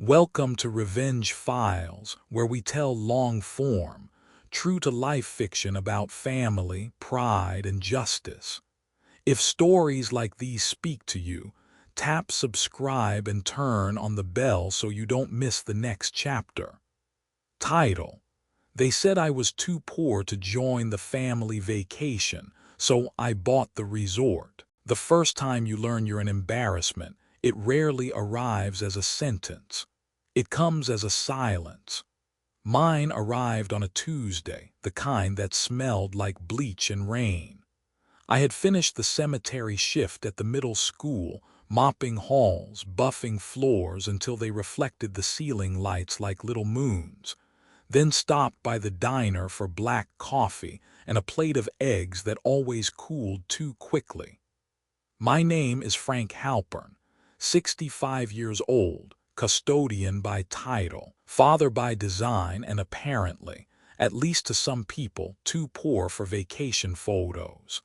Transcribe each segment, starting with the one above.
Welcome to Revenge Files, where we tell long-form, true-to-life fiction about family, pride, and justice. If stories like these speak to you, tap subscribe and turn on the bell so you don't miss the next chapter. Title: They said I was too poor to join the family vacation, so I bought the resort. The first time you learn you're an embarrassment, it rarely arrives as a sentence. It comes as a silence. Mine arrived on a Tuesday, the kind that smelled like bleach and rain. I had finished the cemetery shift at the middle school, mopping halls, buffing floors until they reflected the ceiling lights like little moons, then stopped by the diner for black coffee and a plate of eggs that always cooled too quickly. My name is Frank Halpern, 65 years old, custodian by title, father by design, and apparently, at least to some people, too poor for vacation photos.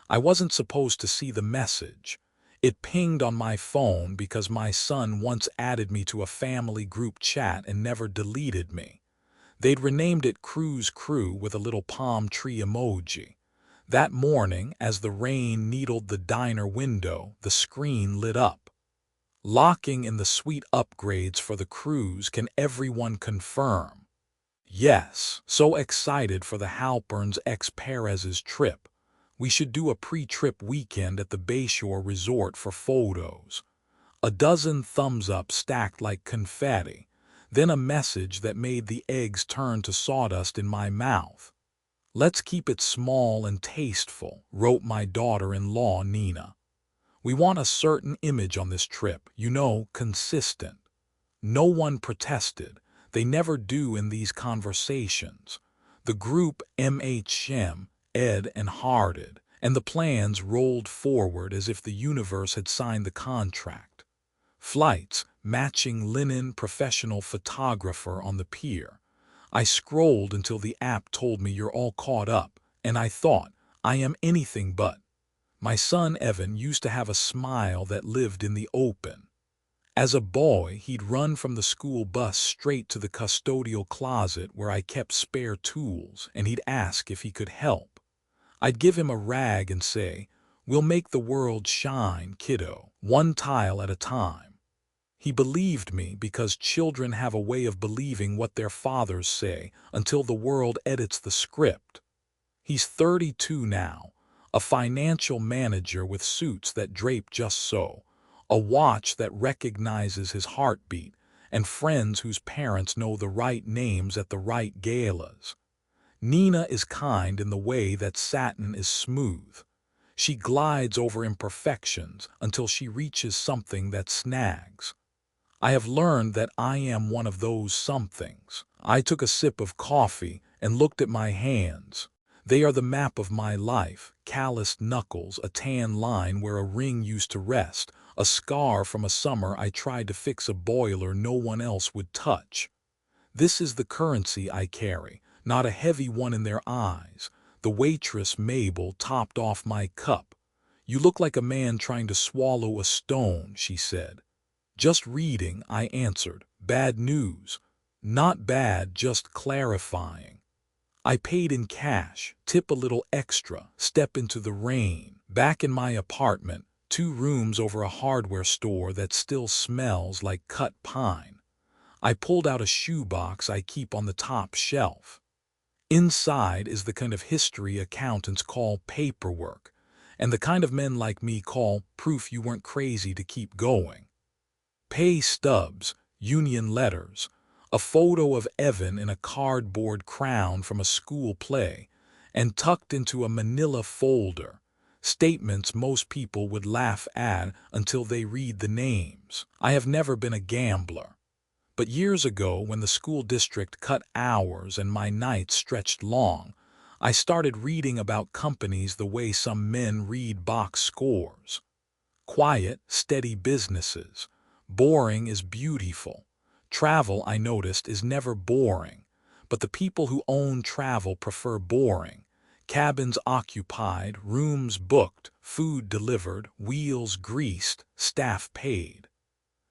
I wasn't supposed to see the message. It pinged on my phone because my son once added me to a family group chat and never deleted me. They'd renamed it Cruise Crew with a little palm tree emoji. That morning, as the rain needled the diner window, the screen lit up. Locking in the suite upgrades for the cruise, can everyone confirm? Yes, so excited for the Halperns ex Perez's trip. We should do a pre-trip weekend at the Bayshore Resort for photos. A dozen thumbs up stacked like confetti, then a message that made the eggs turn to sawdust in my mouth. "Let's keep it small and tasteful," wrote my daughter-in-law Nina. "We want a certain image on this trip, consistent." No one protested. They never do in these conversations. The group MHM, Ed and hearted, and the plans rolled forward as if the universe had signed the contract. Flights, matching linen, professional photographer on the pier. I scrolled until the app told me you're all caught up, and I thought, I am anything but. My son Evan used to have a smile that lived in the open. As a boy, he'd run from the school bus straight to the custodial closet where I kept spare tools, and he'd ask if he could help. I'd give him a rag and say, "We'll make the world shine, kiddo, one tile at a time." He believed me because children have a way of believing what their fathers say until the world edits the script. He's 32 now, a financial manager with suits that drape just so, a watch that recognizes his heartbeat, and friends whose parents know the right names at the right galas. Nina is kind in the way that satin is smooth. She glides over imperfections until she reaches something that snags. I have learned that I am one of those somethings. I took a sip of coffee and looked at my hands. They are the map of my life: calloused knuckles, a tan line where a ring used to rest, a scar from a summer I tried to fix a boiler no one else would touch. This is the currency I carry, not a heavy one in their eyes. The waitress Mabel topped off my cup. "You look like a man trying to swallow a stone," she said. "Just reading," I answered. "Bad news." "Not bad, just clarifying." I paid in cash, tip a little extra, step into the rain. Back in my apartment, 2 rooms over a hardware store that still smells like cut pine. I pulled out a shoebox I keep on the top shelf. Inside is the kind of history accountants call paperwork, and the kind of men like me call proof you weren't crazy to keep going. Pay stubs, union letters, a photo of Evan in a cardboard crown from a school play, and tucked into a manila folder, statements most people would laugh at until they read the names. I have never been a gambler. But years ago, when the school district cut hours and my nights stretched long, I started reading about companies the way some men read box scores. Quiet, steady businesses. Boring is beautiful. Travel, I noticed, is never boring, but the people who own travel prefer boring. Cabins occupied, rooms booked, food delivered, wheels greased, staff paid.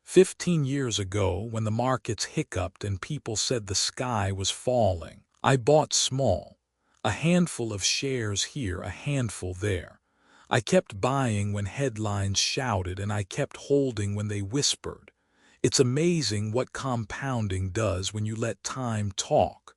15 years ago, when the markets hiccuped and people said the sky was falling, I bought small. A handful of shares here, a handful there. I kept buying when headlines shouted, and I kept holding when they whispered. It's amazing what compounding does when you let time talk.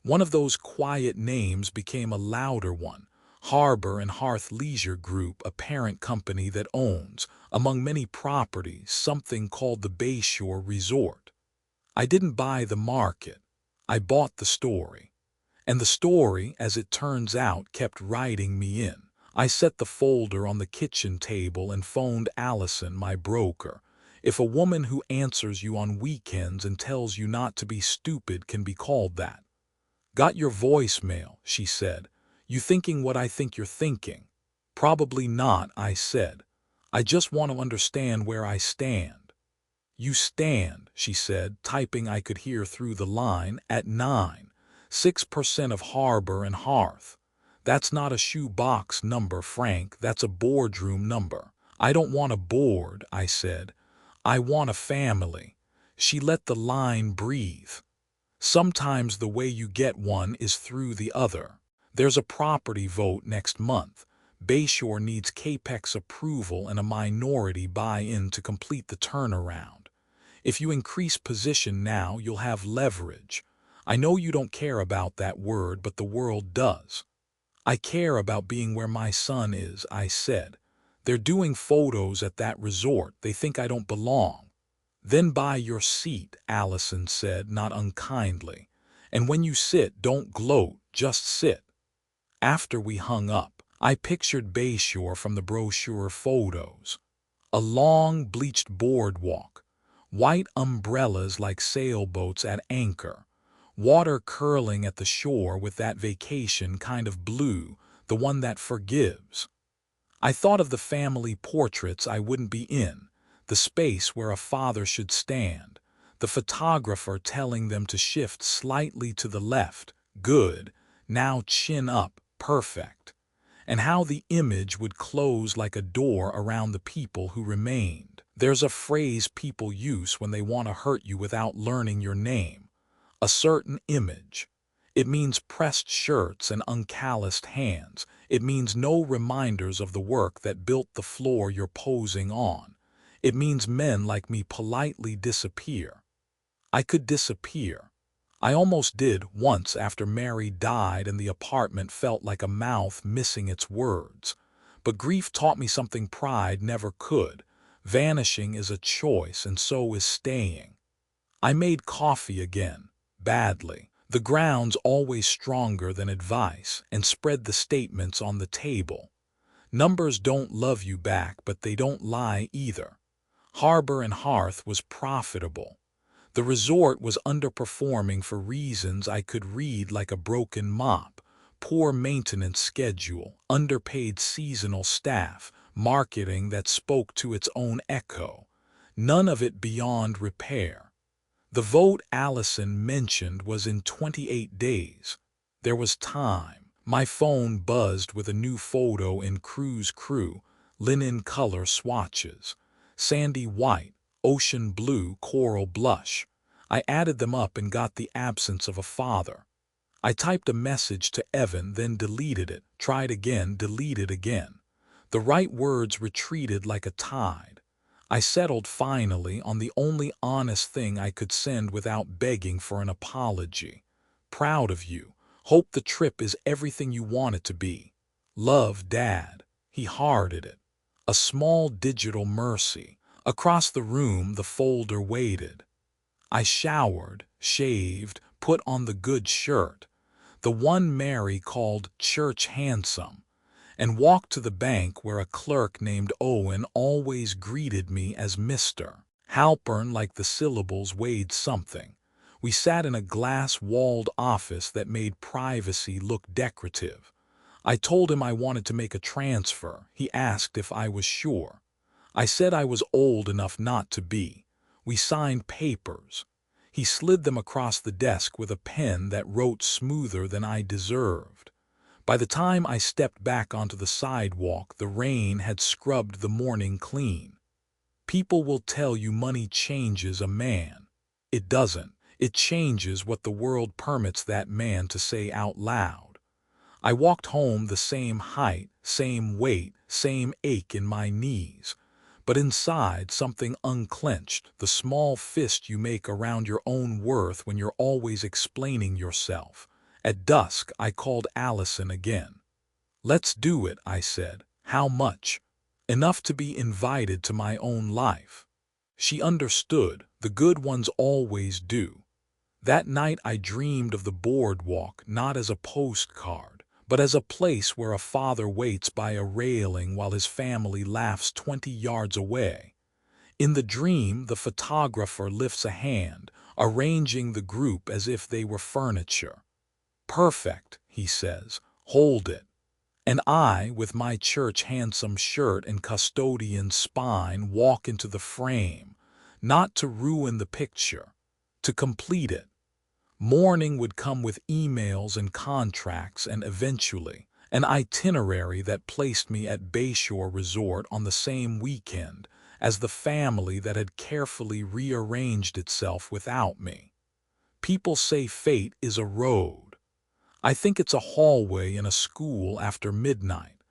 One of those quiet names became a louder one. Harbor and Hearth Leisure Group, a parent company that owns, among many properties, something called the Bayshore Resort. I didn't buy the market. I bought the story. And the story, as it turns out, kept writing me in. I set the folder on the kitchen table and phoned Allison, my broker. If a woman who answers you on weekends and tells you not to be stupid can be called that. "Got your voicemail," she said. "You thinking what I think you're thinking?" "Probably not," I said. "I just want to understand where I stand." "You stand," she said, typing I could hear through the line, "at 9.6% of Harbor and Hearth. That's not a shoebox number, Frank, that's a boardroom number." "I don't want a board," I said. "I want a family." She let the line breathe. "Sometimes the way you get one is through the other. There's a property vote next month. Bayshore needs CAPEX approval and a minority buy-in to complete the turnaround. If you increase position now, you'll have leverage. I know you don't care about that word, but the world does." "I care about being where my son is," I said. "They're doing photos at that resort. They think I don't belong." "Then buy your seat," Allison said, not unkindly. "And when you sit, don't gloat, just sit." After we hung up, I pictured Bayshore from the brochure photos. A long, bleached boardwalk, white umbrellas like sailboats at anchor, water curling at the shore with that vacation kind of blue, the one that forgives. I thought of the family portraits I wouldn't be in, the space where a father should stand, the photographer telling them to shift slightly to the left, good, now chin up, perfect, and how the image would close like a door around the people who remained. There's a phrase people use when they want to hurt you without learning your name. A certain image. It means pressed shirts and uncalloused hands. It means no reminders of the work that built the floor you're posing on. It means men like me politely disappear. I could disappear. I almost did once after Mary died and the apartment felt like a mouth missing its words. But grief taught me something pride never could. Vanishing is a choice, and so is staying. I made coffee again. Badly. The ground's always stronger than advice, and spread the statements on the table. Numbers don't love you back, but they don't lie either. Harbor and Hearth was profitable. The resort was underperforming for reasons I could read like a broken mop. Poor maintenance schedule, underpaid seasonal staff, marketing that spoke to its own echo. None of it beyond repair. The vote Allison mentioned was in 28 days. There was time. My phone buzzed with a new photo in Cruise Crew, linen color swatches. Sandy white, ocean blue, coral blush. I added them up and got the absence of a father. I typed a message to Evan, then deleted it, tried again, deleted again. The right words retreated like a tide. I settled finally on the only honest thing I could send without begging for an apology. "Proud of you. Hope the trip is everything you want it to be. Love, Dad." He hearted it. A small digital mercy. Across the room the folder waited. I showered, shaved, put on the good shirt, the one Mary called church handsome, and walked to the bank where a clerk named Owen always greeted me as Mr. Halpern, like the syllables weighed something. We sat in a glass-walled office that made privacy look decorative. I told him I wanted to make a transfer. He asked if I was sure. I said I was old enough not to be. We signed papers. He slid them across the desk with a pen that wrote smoother than I deserved. By the time I stepped back onto the sidewalk, the rain had scrubbed the morning clean. People will tell you money changes a man. It doesn't. It changes what the world permits that man to say out loud. I walked home the same height, same weight, same ache in my knees. But inside, something unclenched, the small fist you make around your own worth when you're always explaining yourself. At dusk, I called Allison again. "Let's do it," I said. "How much?" "Enough to be invited to my own life." She understood. The good ones always do. That night I dreamed of the boardwalk not as a postcard, but as a place where a father waits by a railing while his family laughs 20 yards away. In the dream, the photographer lifts a hand, arranging the group as if they were furniture. "Perfect," he says. "Hold it." And I, with my church handsome shirt and custodian spine, walk into the frame, not to ruin the picture, to complete it. Morning would come with emails and contracts and eventually an itinerary that placed me at Bayshore Resort on the same weekend as the family that had carefully rearranged itself without me. People say fate is a road. I think it's a hallway in a school after midnight,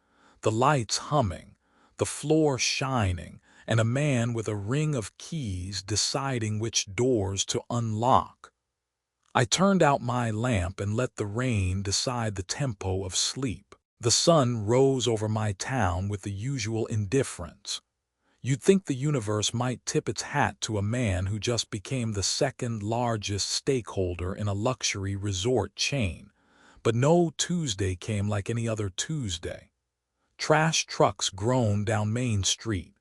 the lights humming, the floor shining, and a man with a ring of keys deciding which doors to unlock. I turned out my lamp and let the rain decide the tempo of sleep. The sun rose over my town with the usual indifference. You'd think the universe might tip its hat to a man who just became the second largest stakeholder in a luxury resort chain. But no Tuesday came like any other Tuesday. Trash trucks groaned down Main Street.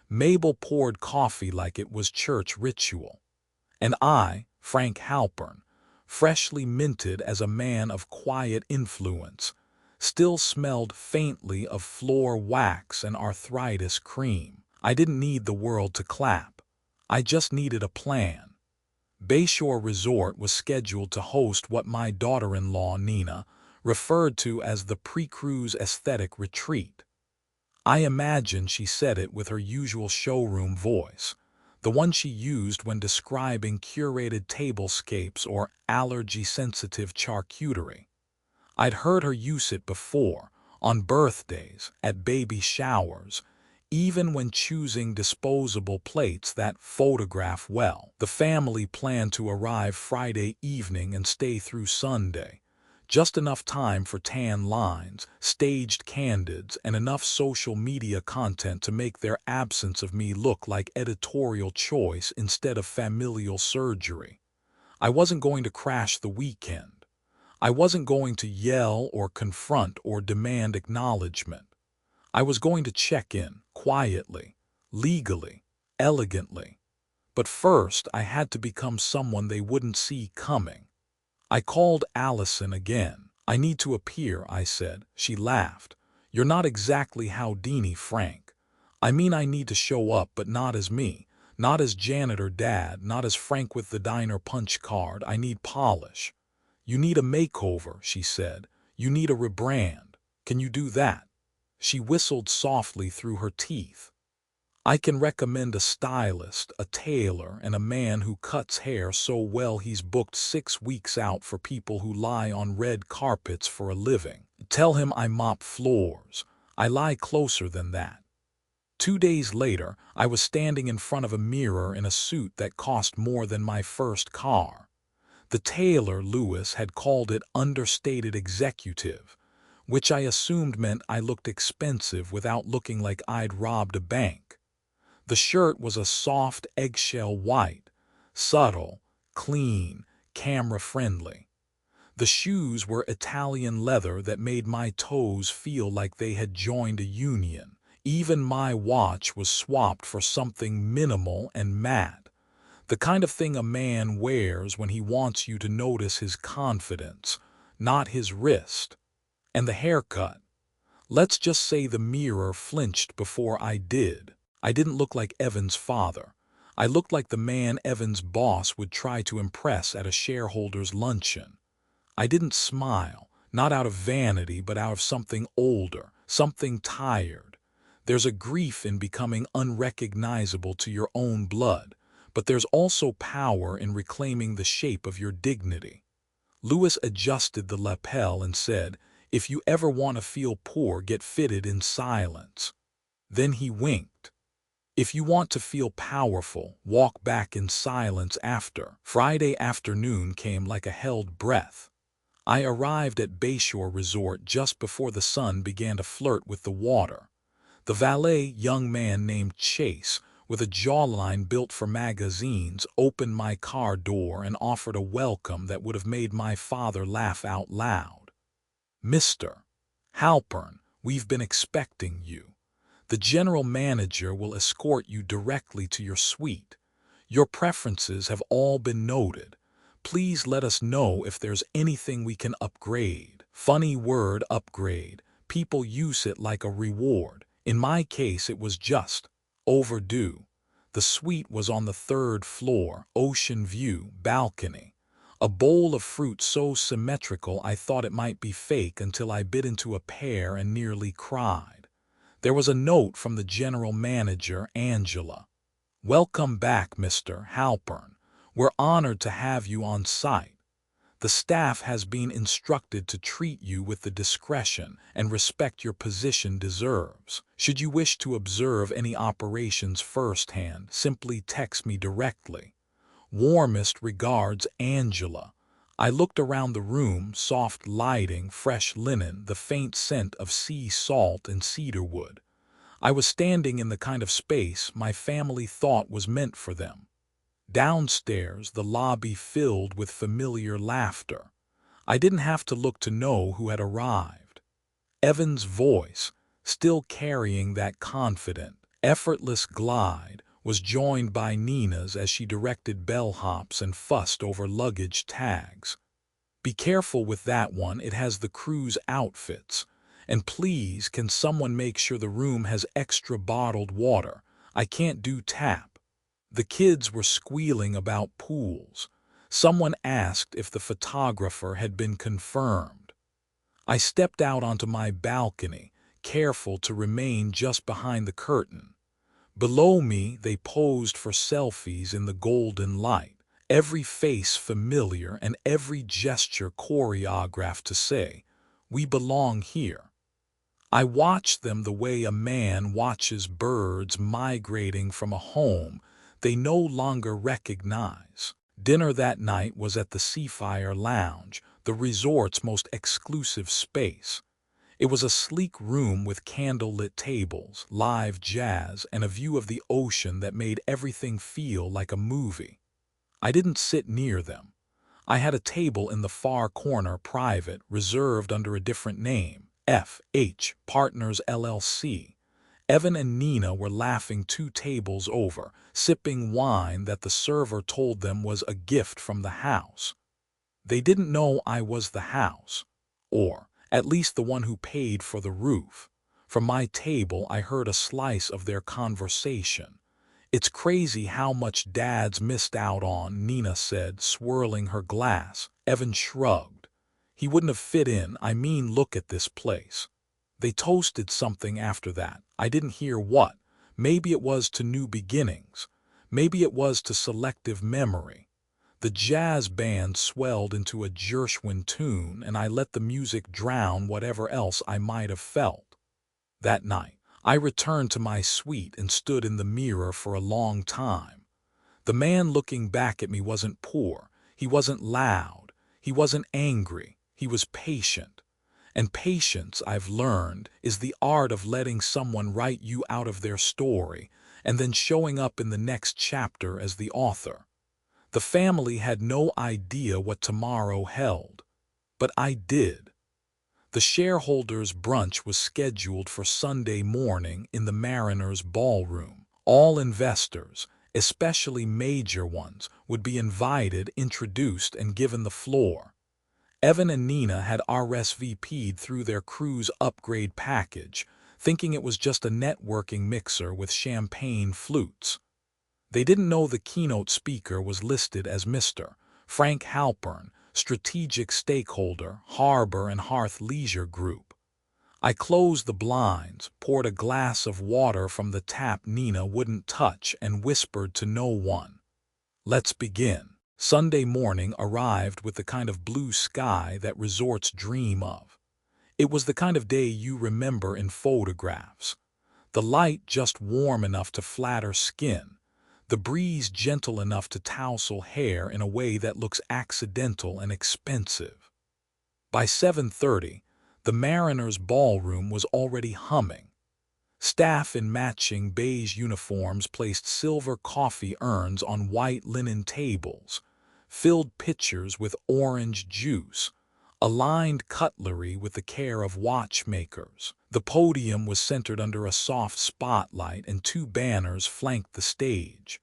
Mabel poured coffee like it was church ritual. And I, Frank Halpern, freshly minted as a man of quiet influence, still smelled faintly of floor wax and arthritis cream. I didn't need the world to clap. I just needed a plan. Bayshore Resort was scheduled to host what my daughter-in-law, Nina, referred to as the pre-cruise aesthetic retreat. I imagine she said it with her usual showroom voice, the one she used when describing curated tablescapes or allergy-sensitive charcuterie. I'd heard her use it before, on birthdays, at baby showers, even when choosing disposable plates that photograph well. The family planned to arrive Friday evening and stay through Sunday. Just enough time for tan lines, staged candids, and enough social media content to make their absence of me look like editorial choice instead of familial surgery. I wasn't going to crash the weekend. I wasn't going to yell or confront or demand acknowledgement. I was going to check in, quietly, legally, elegantly. But first I had to become someone they wouldn't see coming. I called Allison again. "I need to appear," I said. She laughed. "You're not exactly Houdini, Frank. I mean, I need to show up, but not as me. Not as janitor dad, not as Frank with the diner punch card. I need polish." "You need a makeover," she said. "You need a rebrand. Can you do that?" She whistled softly through her teeth. "I can recommend a stylist, a tailor, and a man who cuts hair so well he's booked 6 weeks out for people who lie on red carpets for a living. Tell him I mop floors. I lie closer than that." 2 days later, I was standing in front of a mirror in a suit that cost more than my first car. The tailor, Lewis, had called it understated executive, which I assumed meant I looked expensive without looking like I'd robbed a bank. The shirt was a soft eggshell white, subtle, clean, camera-friendly. The shoes were Italian leather that made my toes feel like they had joined a union. Even my watch was swapped for something minimal and matte, the kind of thing a man wears when he wants you to notice his confidence, not his wrist. And the haircut. Let's just say the mirror flinched before I did. I didn't look like Evan's father. I looked like the man Evan's boss would try to impress at a shareholders' luncheon. I didn't smile, not out of vanity, but out of something older, something tired. There's a grief in becoming unrecognizable to your own blood, but there's also power in reclaiming the shape of your dignity. Lewis adjusted the lapel and said, "If you ever want to feel poor, get fitted in silence." Then he winked. "If you want to feel powerful, walk back in silence after." Friday afternoon came like a held breath. I arrived at Bayshore Resort just before the sun began to flirt with the water. The valet, young man named Chase, with a jawline built for magazines, opened my car door and offered a welcome that would have made my father laugh out loud. "Mr. Halpern, we've been expecting you. The general manager will escort you directly to your suite. Your preferences have all been noted. Please let us know if there's anything we can upgrade." Funny word, upgrade. People use it like a reward. In my case, it was just overdue. The suite was on the 3rd floor, ocean view, balcony. A bowl of fruit so symmetrical I thought it might be fake until I bit into a pear and nearly cried. There was a note from the general manager, Angela. "Welcome back, Mr. Halpern. We're honored to have you on site. The staff has been instructed to treat you with the discretion and respect your position deserves. Should you wish to observe any operations firsthand, simply text me directly. Warmest regards, Angela." I looked around the room, soft lighting, fresh linen, the faint scent of sea salt and cedarwood. I was standing in the kind of space my family thought was meant for them. Downstairs, the lobby filled with familiar laughter. I didn't have to look to know who had arrived. Evan's voice, still carrying that confident, effortless glide, was joined by Nina's as she directed bellhops and fussed over luggage tags. "Be careful with that one, it has the crew's outfits. And please, can someone make sure the room has extra bottled water? I can't do tap." The kids were squealing about pools. Someone asked if the photographer had been confirmed. I stepped out onto my balcony, careful to remain just behind the curtain. Below me, they posed for selfies in the golden light, every face familiar and every gesture choreographed to say, "We belong here." I watched them the way a man watches birds migrating from a home they no longer recognize. Dinner that night was at the Seafire Lounge, the resort's most exclusive space. It was a sleek room with candle-lit tables, live jazz, and a view of the ocean that made everything feel like a movie. I didn't sit near them. I had a table in the far corner, private, reserved under a different name, F.H. Partners LLC. Evan and Nina were laughing 2 tables over, sipping wine that the server told them was a gift from the house. They didn't know I was the house, or at least the one who paid for the roof. From my table, I heard a slice of their conversation. "It's crazy how much Dad's missed out on," Nina said, swirling her glass. Evan shrugged. "He wouldn't have fit in. I mean, look at this place." They toasted something after that. I didn't hear what. Maybe it was to new beginnings. Maybe it was to selective memory. The jazz band swelled into a Gershwin tune, and I let the music drown whatever else I might have felt. That night, I returned to my suite and stood in the mirror for a long time. The man looking back at me wasn't poor. He wasn't loud. He wasn't angry. He was patient. And patience, I've learned, is the art of letting someone write you out of their story and then showing up in the next chapter as the author. The family had no idea what tomorrow held, but I did. The shareholders' brunch was scheduled for Sunday morning in the Mariners' ballroom. All investors, especially major ones, would be invited, introduced, and given the floor. Evan and Nina had RSVP'd through their cruise upgrade package, thinking it was just a networking mixer with champagne flutes. They didn't know the keynote speaker was listed as Mr. Frank Halpern, strategic stakeholder, Harbor and Hearth Leisure Group. I closed the blinds, poured a glass of water from the tap Nina wouldn't touch, and whispered to no one. Let's begin. Sunday morning arrived with the kind of blue sky that resorts dream of. It was the kind of day you remember in photographs. The light just warm enough to flatter skin, the breeze gentle enough to tousle hair in a way that looks accidental and expensive. By 7:30, the Mariners' ballroom was already humming. Staff in matching beige uniforms placed silver coffee urns on white linen tables, filled pitchers with orange juice, aligned cutlery with the care of watchmakers. The podium was centered under a soft spotlight, and two banners flanked the stage.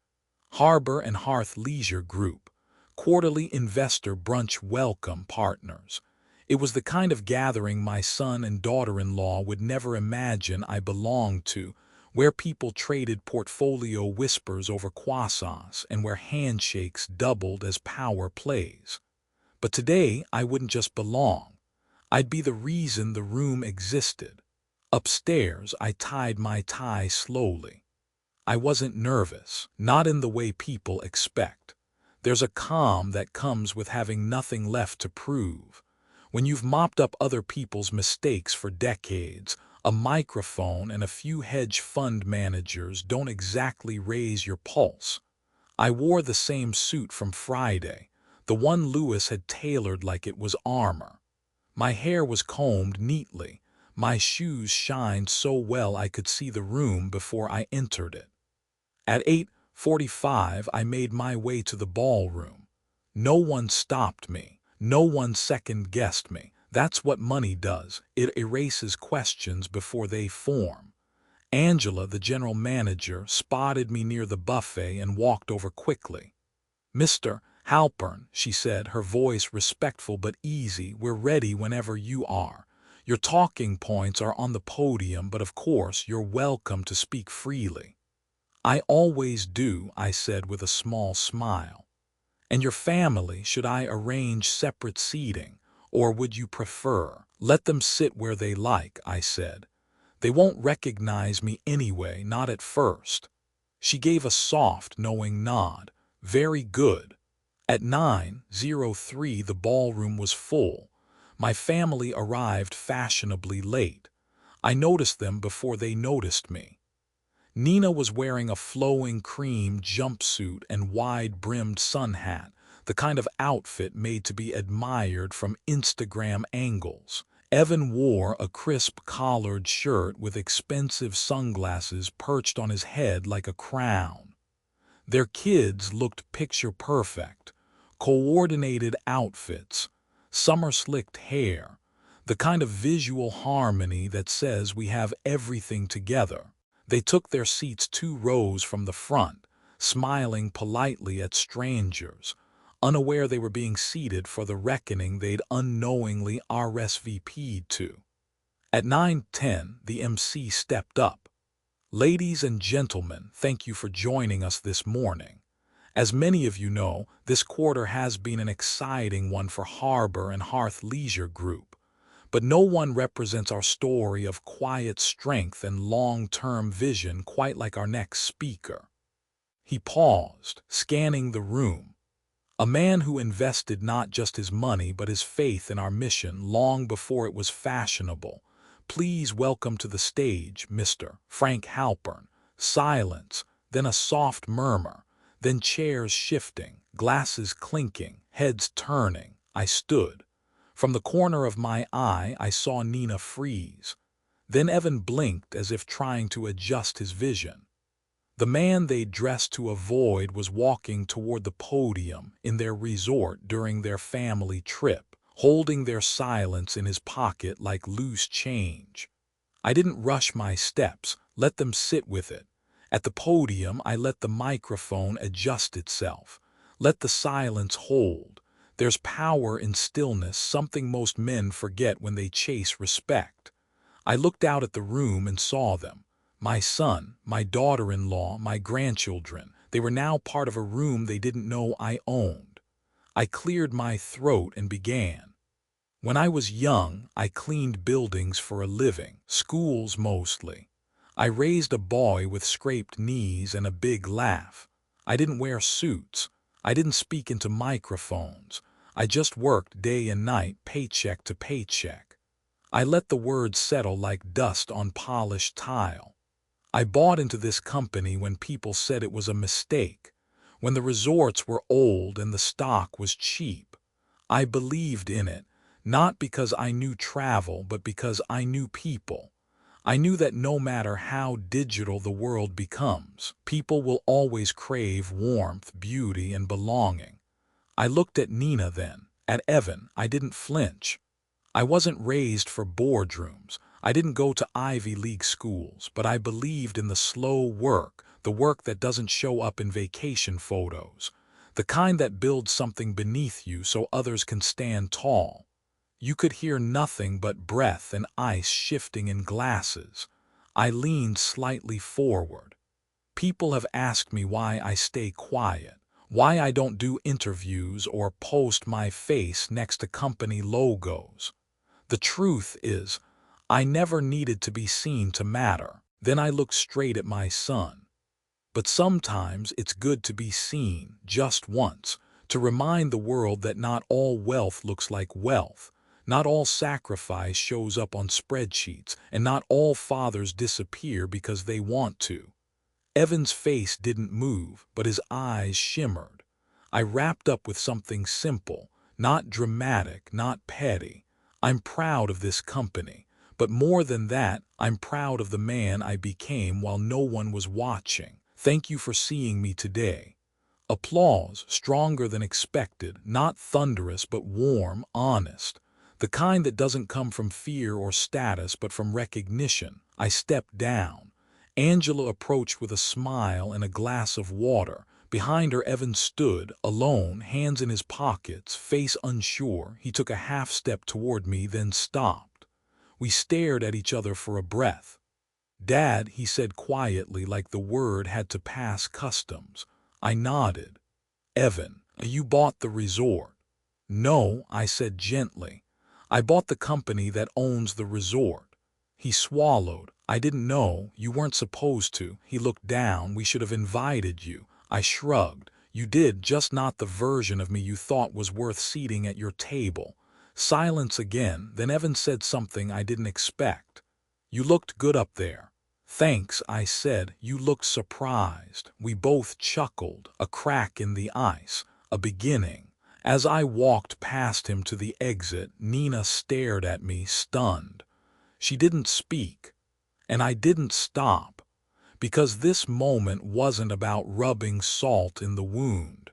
Harbor and Hearth Leisure Group, quarterly investor brunch welcome partners. It was the kind of gathering my son and daughter-in-law would never imagine I belonged to, where people traded portfolio whispers over croissants and where handshakes doubled as power plays. But today I wouldn't just belong. I'd be the reason the room existed. Upstairs, I tied my tie slowly. I wasn't nervous, not in the way people expect. There's a calm that comes with having nothing left to prove. When you've mopped up other people's mistakes for decades, a microphone and a few hedge fund managers don't exactly raise your pulse. I wore the same suit from Friday, the one Lewis had tailored like it was armor. My hair was combed neatly. My shoes shined so well I could see the room before I entered it. At 8:45, I made my way to the ballroom. No one stopped me. No one second-guessed me. That's what money does. It erases questions before they form. Angela, the general manager, spotted me near the buffet and walked over quickly. "Mr. Halpern," she said, her voice respectful but easy, "we're ready whenever you are. Your talking points are on the podium, but of course you're welcome to speak freely." "I always do," I said with a small smile. "And your family, should I arrange separate seating, or would you prefer—" "Let them sit where they like," I said. "They won't recognize me anyway, not at first." She gave a soft, knowing nod. "Very good." At 9:03 the ballroom was full. My family arrived fashionably late. I noticed them before they noticed me. Nina was wearing a flowing cream jumpsuit and wide-brimmed sun hat, the kind of outfit made to be admired from Instagram angles. Evan wore a crisp collared shirt with expensive sunglasses perched on his head like a crown. Their kids looked picture-perfect. Coordinated outfits, summer-slicked hair, the kind of visual harmony that says we have everything together. They took their seats 2 rows from the front, smiling politely at strangers, unaware they were being seated for the reckoning they'd unknowingly RSVP'd to. At 9:10, the MC stepped up. "Ladies and gentlemen, thank you for joining us this morning. As many of you know, this quarter has been an exciting one for Harbor and Hearth Leisure Group. But no one represents our story of quiet strength and long-term vision quite like our next speaker." He paused, scanning the room. A man who invested not just his money but his faith in our mission long before it was fashionable. "Please welcome to the stage, Mr. Frank Halpern." Silence, then a soft murmur, then chairs shifting, glasses clinking, heads turning. I stood. From the corner of my eye, I saw Nina freeze. Then Evan blinked as if trying to adjust his vision. The man they'd dressed to avoid was walking toward the podium in their resort during their family trip, holding their silence in his pocket like loose change. I didn't rush my steps, let them sit with it. At the podium, I let the microphone adjust itself, let the silence hold. There's power in stillness, something most men forget when they chase respect. I looked out at the room and saw them. My son, my daughter-in-law, my grandchildren. They were now part of a room they didn't know I owned. I cleared my throat and began. When I was young, I cleaned buildings for a living, schools mostly. I raised a boy with scraped knees and a big laugh. I didn't wear suits. I didn't speak into microphones. I just worked day and night, paycheck to paycheck. I let the words settle like dust on polished tile. I bought into this company when people said it was a mistake, when the resorts were old and the stock was cheap. I believed in it, not because I knew travel, but because I knew people. I knew that no matter how digital the world becomes, people will always crave warmth, beauty, and belonging. I looked at Nina then, at Evan. I didn't flinch. I wasn't raised for boardrooms. I didn't go to Ivy League schools, but I believed in the slow work, the work that doesn't show up in vacation photos, the kind that builds something beneath you so others can stand tall. You could hear nothing but breath and ice shifting in glasses. I leaned slightly forward. People have asked me why I stay quiet, why I don't do interviews or post my face next to company logos. The truth is, I never needed to be seen to matter. Then I looked straight at my son. But sometimes it's good to be seen, just once, to remind the world that not all wealth looks like wealth, not all sacrifice shows up on spreadsheets, and not all fathers disappear because they want to. Evan's face didn't move, but his eyes shimmered. I wrapped up with something simple, not dramatic, not petty. I'm proud of this company, but more than that, I'm proud of the man I became while no one was watching. Thank you for seeing me today. Applause, stronger than expected, not thunderous but warm, honest. The kind that doesn't come from fear or status but from recognition. I stepped down. Angela approached with a smile and a glass of water. Behind her, Evan stood, alone, hands in his pockets, face unsure. He took a half step toward me, then stopped. We stared at each other for a breath. "Dad," he said quietly, like the word had to pass customs. I nodded. "Evan, you bought the resort." "No," I said gently. "I bought the company that owns the resort." He swallowed. "I didn't know. You weren't supposed to." He looked down. "We should have invited you." I shrugged. "You did, just not the version of me you thought was worth seating at your table." Silence again. Then Evan said something I didn't expect. "You looked good up there." "Thanks," I said. "You looked surprised." We both chuckled. A crack in the ice. A beginning. As I walked past him to the exit, Nina stared at me, stunned. She didn't speak. And I didn't stop. Because this moment wasn't about rubbing salt in the wound.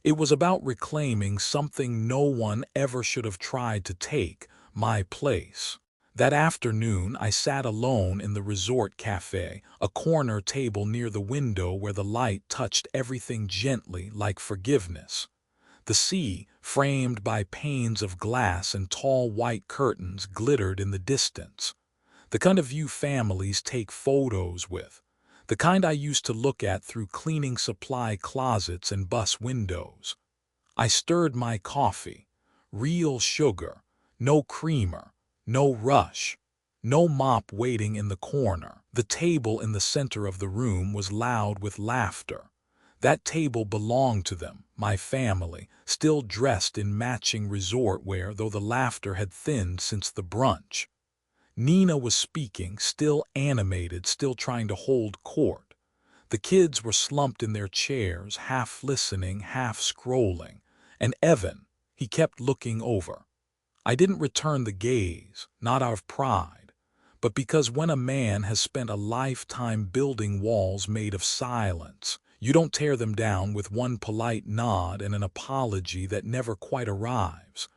It was about reclaiming something no one ever should have tried to take, my place. That afternoon, I sat alone in the resort cafe, a corner table near the window where the light touched everything gently, like forgiveness. The sea, framed by panes of glass and tall white curtains, glittered in the distance. The kind of view families take photos with. The kind I used to look at through cleaning supply closets and bus windows. I stirred my coffee. Real sugar. No creamer. No rush. No mop waiting in the corner. The table in the center of the room was loud with laughter. That table belonged to them, my family, still dressed in matching resort wear, though the laughter had thinned since the brunch. Nina was speaking, still animated, still trying to hold court. The kids were slumped in their chairs, half listening, half scrolling. And Evan, he kept looking over. I didn't return the gaze, not out of pride, but because when a man has spent a lifetime building walls made of silence, you don't tear them down with one polite nod and an apology that never quite arrives.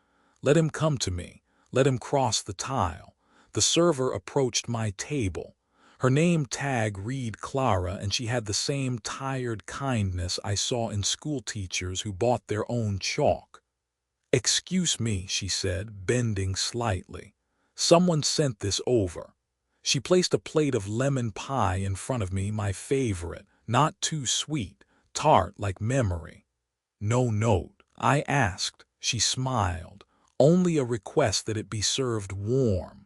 Let him come to me. Let him cross the tile. The server approached my table. Her name tag read Clara, and she had the same tired kindness I saw in school teachers who bought their own chalk. "Excuse me," she said, bending slightly. "Someone sent this over." She placed a plate of lemon pie in front of me, my favorite, not too sweet, tart like memory. "No note?" I asked. She smiled. only a request that it be served warm.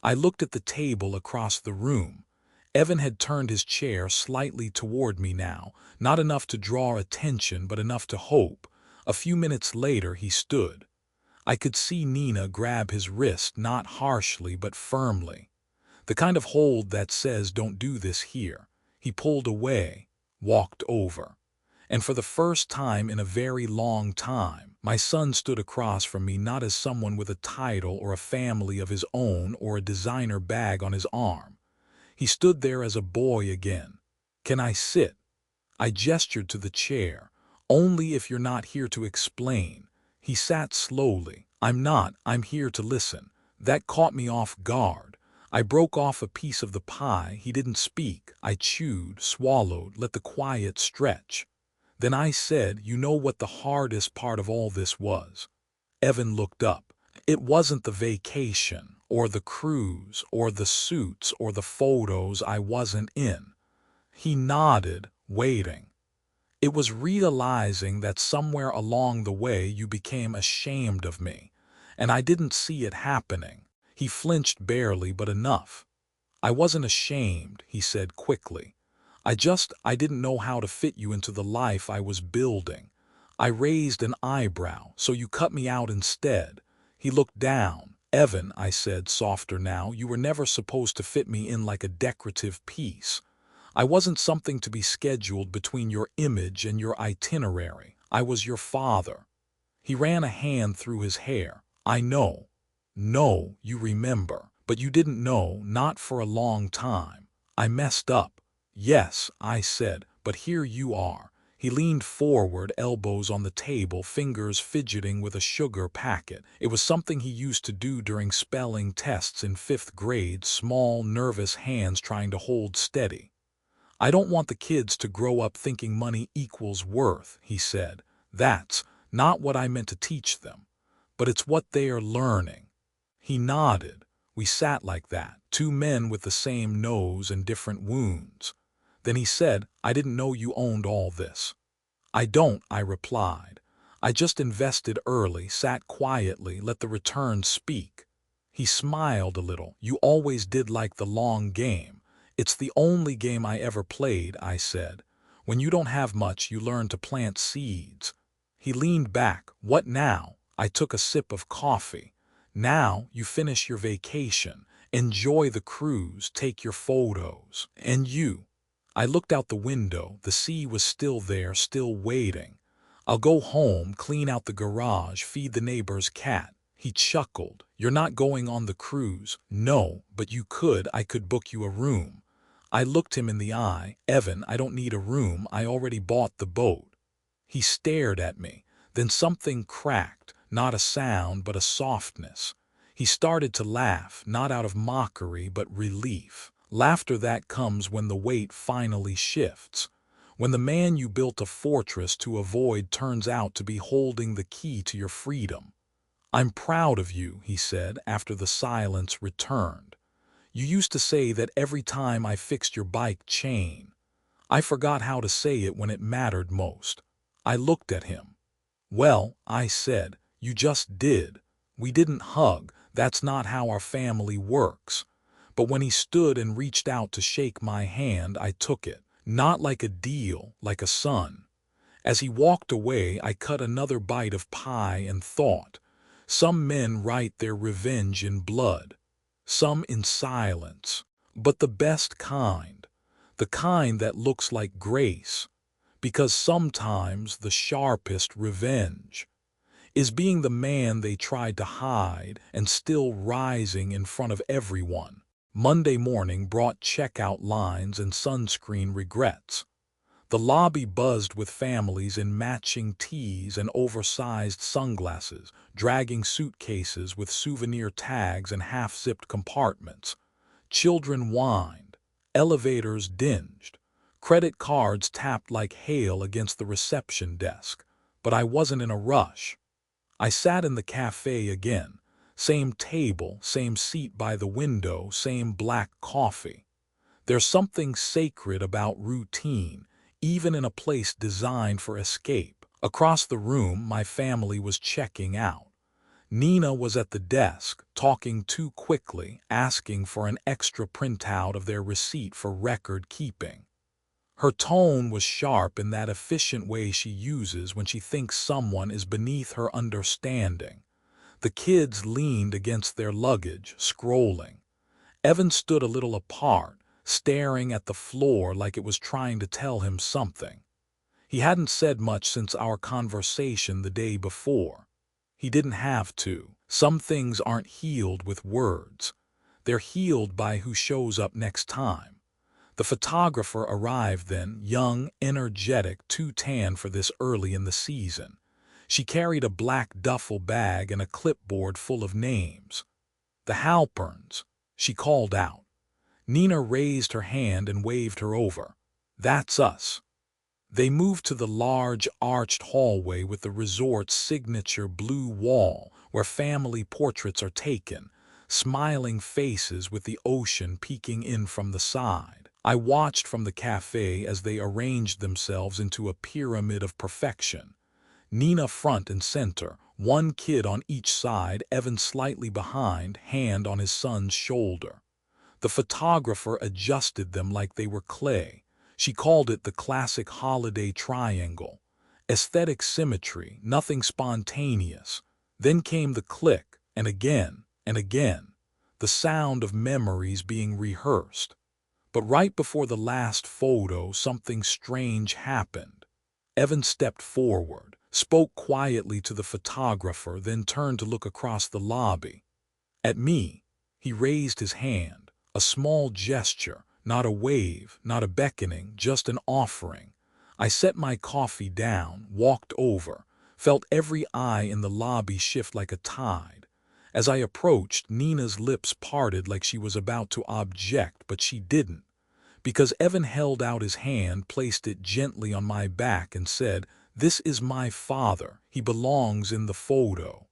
I looked at the table across the room. Evan had turned his chair slightly toward me now, not enough to draw attention but enough to hope. A few minutes later he stood. I could see Nina grab his wrist, not harshly but firmly. The kind of hold that says, "Don't do this here." He pulled away, walked over. And for the first time in a very long time, my son stood across from me, not as someone with a title or a family of his own or a designer bag on his arm. He stood there as a boy again. "Can I sit?" I gestured to the chair. "Only if you're not here to explain." He sat slowly. "I'm not, I'm here to listen." That caught me off guard. I broke off a piece of the pie. He didn't speak. I chewed, swallowed, let the quiet stretch. Then I said, "You know what the hardest part of all this was?" Evan looked up. "It wasn't the vacation, or the cruise, or the suits, or the photos I wasn't in." He nodded, waiting. "It was realizing that somewhere along the way you became ashamed of me, and I didn't see it happening." He flinched barely, but enough. "I wasn't ashamed," he said quickly. I didn't know how to fit you into the life I was building." I raised an eyebrow. "So you cut me out instead." He looked down. "Evan," I said, softer now, "you were never supposed to fit me in like a decorative piece. I wasn't something to be scheduled between your image and your itinerary. I was your father." He ran a hand through his hair. "I know. No, you remember. But you didn't know, not for a long time. I messed up." "Yes," I said, "but here you are." He leaned forward, elbows on the table, fingers fidgeting with a sugar packet. It was something he used to do during spelling tests in 5th grade, small, nervous hands trying to hold steady. "I don't want the kids to grow up thinking money equals worth," he said. "That's not what I meant to teach them. But it's what they are learning." He nodded. We sat like that, two men with the same nose and different wounds. Then he said, "I didn't know you owned all this." "I don't," I replied. "I just invested early, sat quietly, let the returns speak." He smiled a little. "You always did like the long game." "It's the only game I ever played," I said. "When you don't have much, you learn to plant seeds." He leaned back. "What now?" I took a sip of coffee. "Now you finish your vacation, enjoy the cruise, take your photos. And you." I looked out the window. The sea was still there, still waiting. "I'll go home, clean out the garage, feed the neighbor's cat." He chuckled. "You're not going on the cruise." "No, but you could. I could book you a room." I looked him in the eye. "Evan, I don't need a room. I already bought the boat." He stared at me. Then something cracked, not a sound but a softness. He started to laugh, not out of mockery but relief. Laughter that comes when the weight finally shifts. When the man you built a fortress to avoid turns out to be holding the key to your freedom. "I'm proud of you," he said after the silence returned. "You used to say that every time I fixed your bike chain. I forgot how to say it when it mattered most." I looked at him. "Well," I said, "you just did. We didn't hug. That's not how our family works." But when he stood and reached out to shake my hand, I took it. Not like a deal, like a son. As he walked away, I cut another bite of pie and thought, some men write their revenge in blood, some in silence, but the best kind, the kind that looks like grace, because sometimes the sharpest revenge is being the man they tried to hide and still rising in front of everyone. Monday morning brought checkout lines and sunscreen regrets. The lobby buzzed with families in matching tees and oversized sunglasses, dragging suitcases with souvenir tags and half-zipped compartments. Children whined. Elevators dinged. Credit cards tapped like hail against the reception desk. But I wasn't in a rush. I sat in the cafe again. Same table, same seat by the window, same black coffee. There's something sacred about routine, even in a place designed for escape. Across the room, my family was checking out. Nina was at the desk, talking too quickly, asking for an extra printout of their receipt for record keeping. Her tone was sharp in that efficient way she uses when she thinks someone is beneath her understanding. The kids leaned against their luggage, scrolling. Evan stood a little apart, staring at the floor like it was trying to tell him something. He hadn't said much since our conversation the day before. He didn't have to. Some things aren't healed with words. They're healed by who shows up next time. The photographer arrived then, young, energetic, too tan for this early in the season. She carried a black duffel bag and a clipboard full of names. "The Halperns," she called out. Nina raised her hand and waved her over. "That's us." They moved to the large, arched hallway with the resort's signature blue wall where family portraits are taken, smiling faces with the ocean peeking in from the side. I watched from the cafe as they arranged themselves into a pyramid of perfection. Nina front and center, one kid on each side, Evan slightly behind, hand on his son's shoulder. The photographer adjusted them like they were clay. She called it the classic holiday triangle. Aesthetic symmetry, nothing spontaneous. Then came the click, and again, the sound of memories being rehearsed. But right before the last photo, something strange happened. Evan stepped forward, spoke quietly to the photographer, then turned to look across the lobby. At me, he raised his hand, a small gesture, not a wave, not a beckoning, just an offering. I set my coffee down, walked over, felt every eye in the lobby shift like a tide. As I approached, Nina's lips parted like she was about to object, but she didn't, because Evan held out his hand, placed it gently on my back, and said, "This is my father. He belongs in the photo."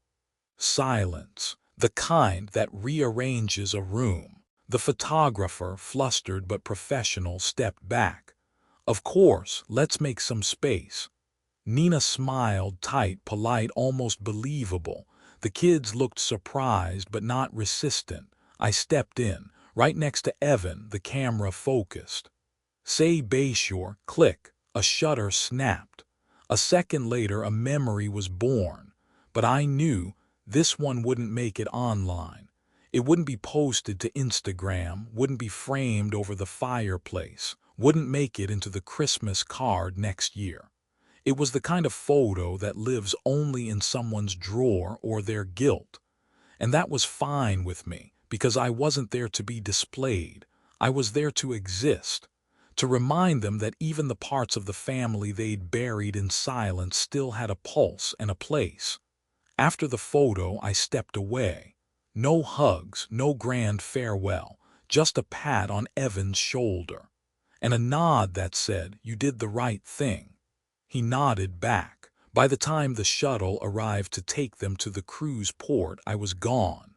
Silence, the kind that rearranges a room. The photographer, flustered but professional, stepped back. "Of course, let's make some space." Nina smiled, tight, polite, almost believable. The kids looked surprised but not resistant. I stepped in, right next to Evan, the camera focused. "Say Bayshore," click, a shutter snapped. A second later, a memory was born. But I knew this one wouldn't make it online. It wouldn't be posted to Instagram, wouldn't be framed over the fireplace, wouldn't make it into the Christmas card next year. It was the kind of photo that lives only in someone's drawer or their guilt. And that was fine with me, because I wasn't there to be displayed. I was there to exist, to remind them that even the parts of the family they'd buried in silence still had a pulse and a place. After the photo, I stepped away. No hugs, no grand farewell, just a pat on Evan's shoulder, and a nod that said, "You did the right thing." He nodded back. By the time the shuttle arrived to take them to the cruise port, I was gone.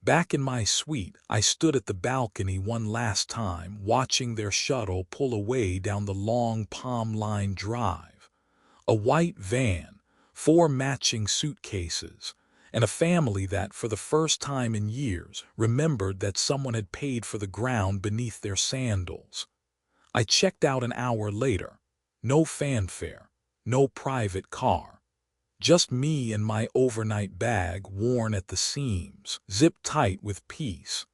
Back in my suite, I stood at the balcony one last time, watching their shuttle pull away down the long palm-lined drive. A white van, 4 matching suitcases, and a family that, for the first time in years, remembered that someone had paid for the ground beneath their sandals. I checked out an hour later. No fanfare, no private car. Just me and my overnight bag, worn at the seams, zipped tight with peace.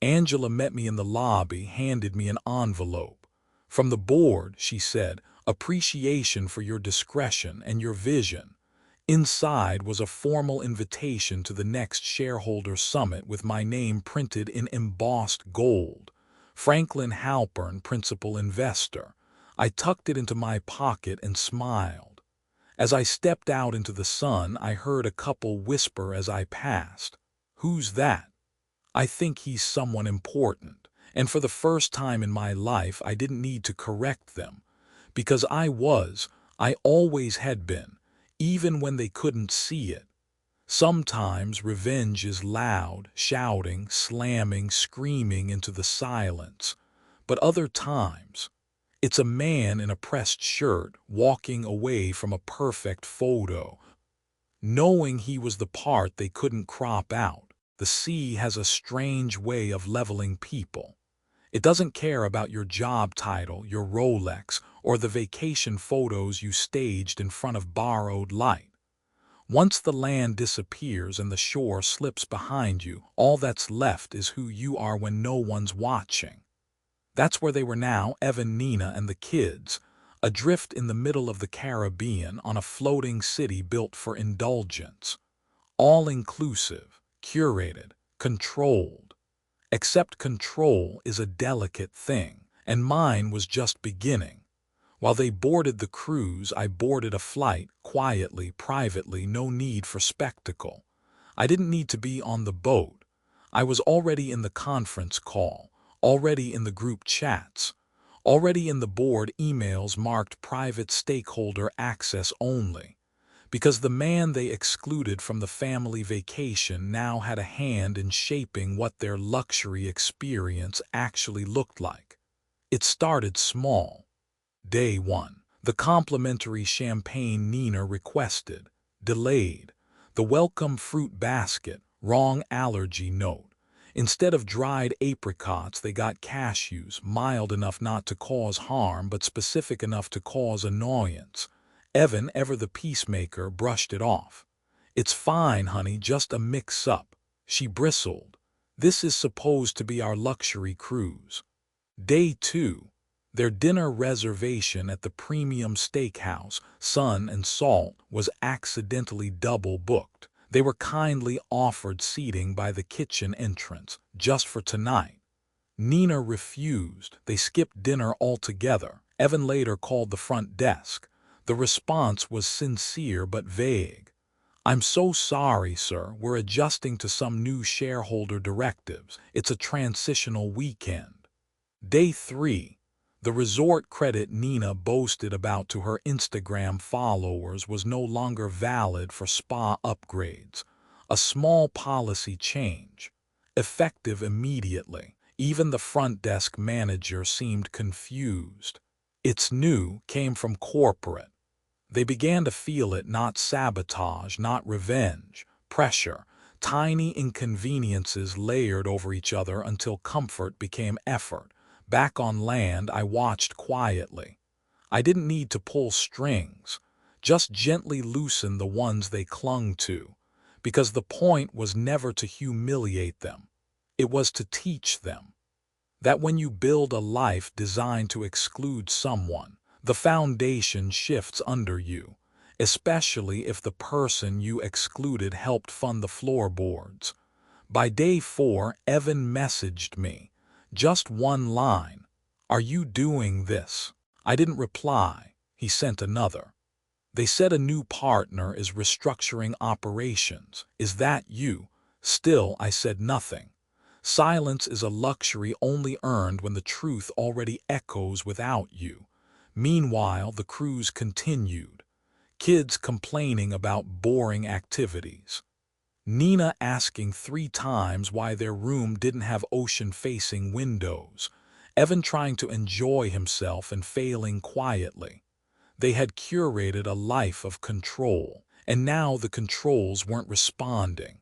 Angela met me in the lobby, handed me an envelope. "From the board," she said, "appreciation for your discretion and your vision." Inside was a formal invitation to the next shareholder summit with my name printed in embossed gold. Franklin Halpern, principal investor. I tucked it into my pocket and smiled. As I stepped out into the sun, I heard a couple whisper as I passed, "Who's that?" I think he's someone important. And for the first time in my life, I didn't need to correct them. Because I always had been, even when they couldn't see it. Sometimes revenge is loud, shouting, slamming, screaming into the silence. But other times, it's a man in a pressed shirt walking away from a perfect photo. knowing he was the part they couldn't crop out. The sea has a strange way of leveling people. It doesn't care about your job title, your Rolex, or the vacation photos you staged in front of borrowed light. Once the land disappears and the shore slips behind you, all that's left is who you are when no one's watching. That's where they were now, Evan, Nina, and the kids, adrift in the middle of the Caribbean on a floating city built for indulgence. All-inclusive, curated, controlled. Except control is a delicate thing, and mine was just beginning. While they boarded the cruise, I boarded a flight, quietly, privately, no need for spectacle. I didn't need to be on the boat. I was already in the conference call, already in the group chats, already in the board emails marked private stakeholder access only, because the man they excluded from the family vacation now had a hand in shaping what their luxury experience actually looked like. It started small. Day 1. The complimentary champagne Nina requested, delayed. The welcome fruit basket, wrong allergy note. Instead of dried apricots, they got cashews, mild enough not to cause harm but specific enough to cause annoyance. Evan, ever the peacemaker, brushed it off. "It's fine, honey, just a mix-up." She bristled. "This is supposed to be our luxury cruise." Day 2. Their dinner reservation at the premium steakhouse, Sun and Salt, was accidentally double-booked. They were kindly offered seating by the kitchen entrance, just for tonight. Nina refused. They skipped dinner altogether. Evan later called the front desk. The response was sincere but vague. "I'm so sorry, sir. We're adjusting to some new shareholder directives. It's a transitional weekend." Day 3. The resort credit Nina boasted about to her Instagram followers was no longer valid for spa upgrades. A small policy change. Effective immediately. Even the front desk manager seemed confused. "It's new," came from corporate. They began to feel it, not sabotage, not revenge, pressure, tiny inconveniences layered over each other until comfort became effort. Back on land, I watched quietly. I didn't need to pull strings, just gently loosen the ones they clung to, because the point was never to humiliate them. It was to teach them that when you build a life designed to exclude someone, the foundation shifts under you, especially if the person you excluded helped fund the floorboards. By day 4, Evan messaged me. Just one line. "Are you doing this?" I didn't reply. He sent another. "They said a new partner is restructuring operations. Is that you?" Still, I said nothing. Silence is a luxury only earned when the truth already echoes without you. Meanwhile, the cruise continued. Kids complaining about boring activities. Nina asking 3 times why their room didn't have ocean-facing windows. Evan trying to enjoy himself and failing quietly. They had curated a life of control, and now the controls weren't responding.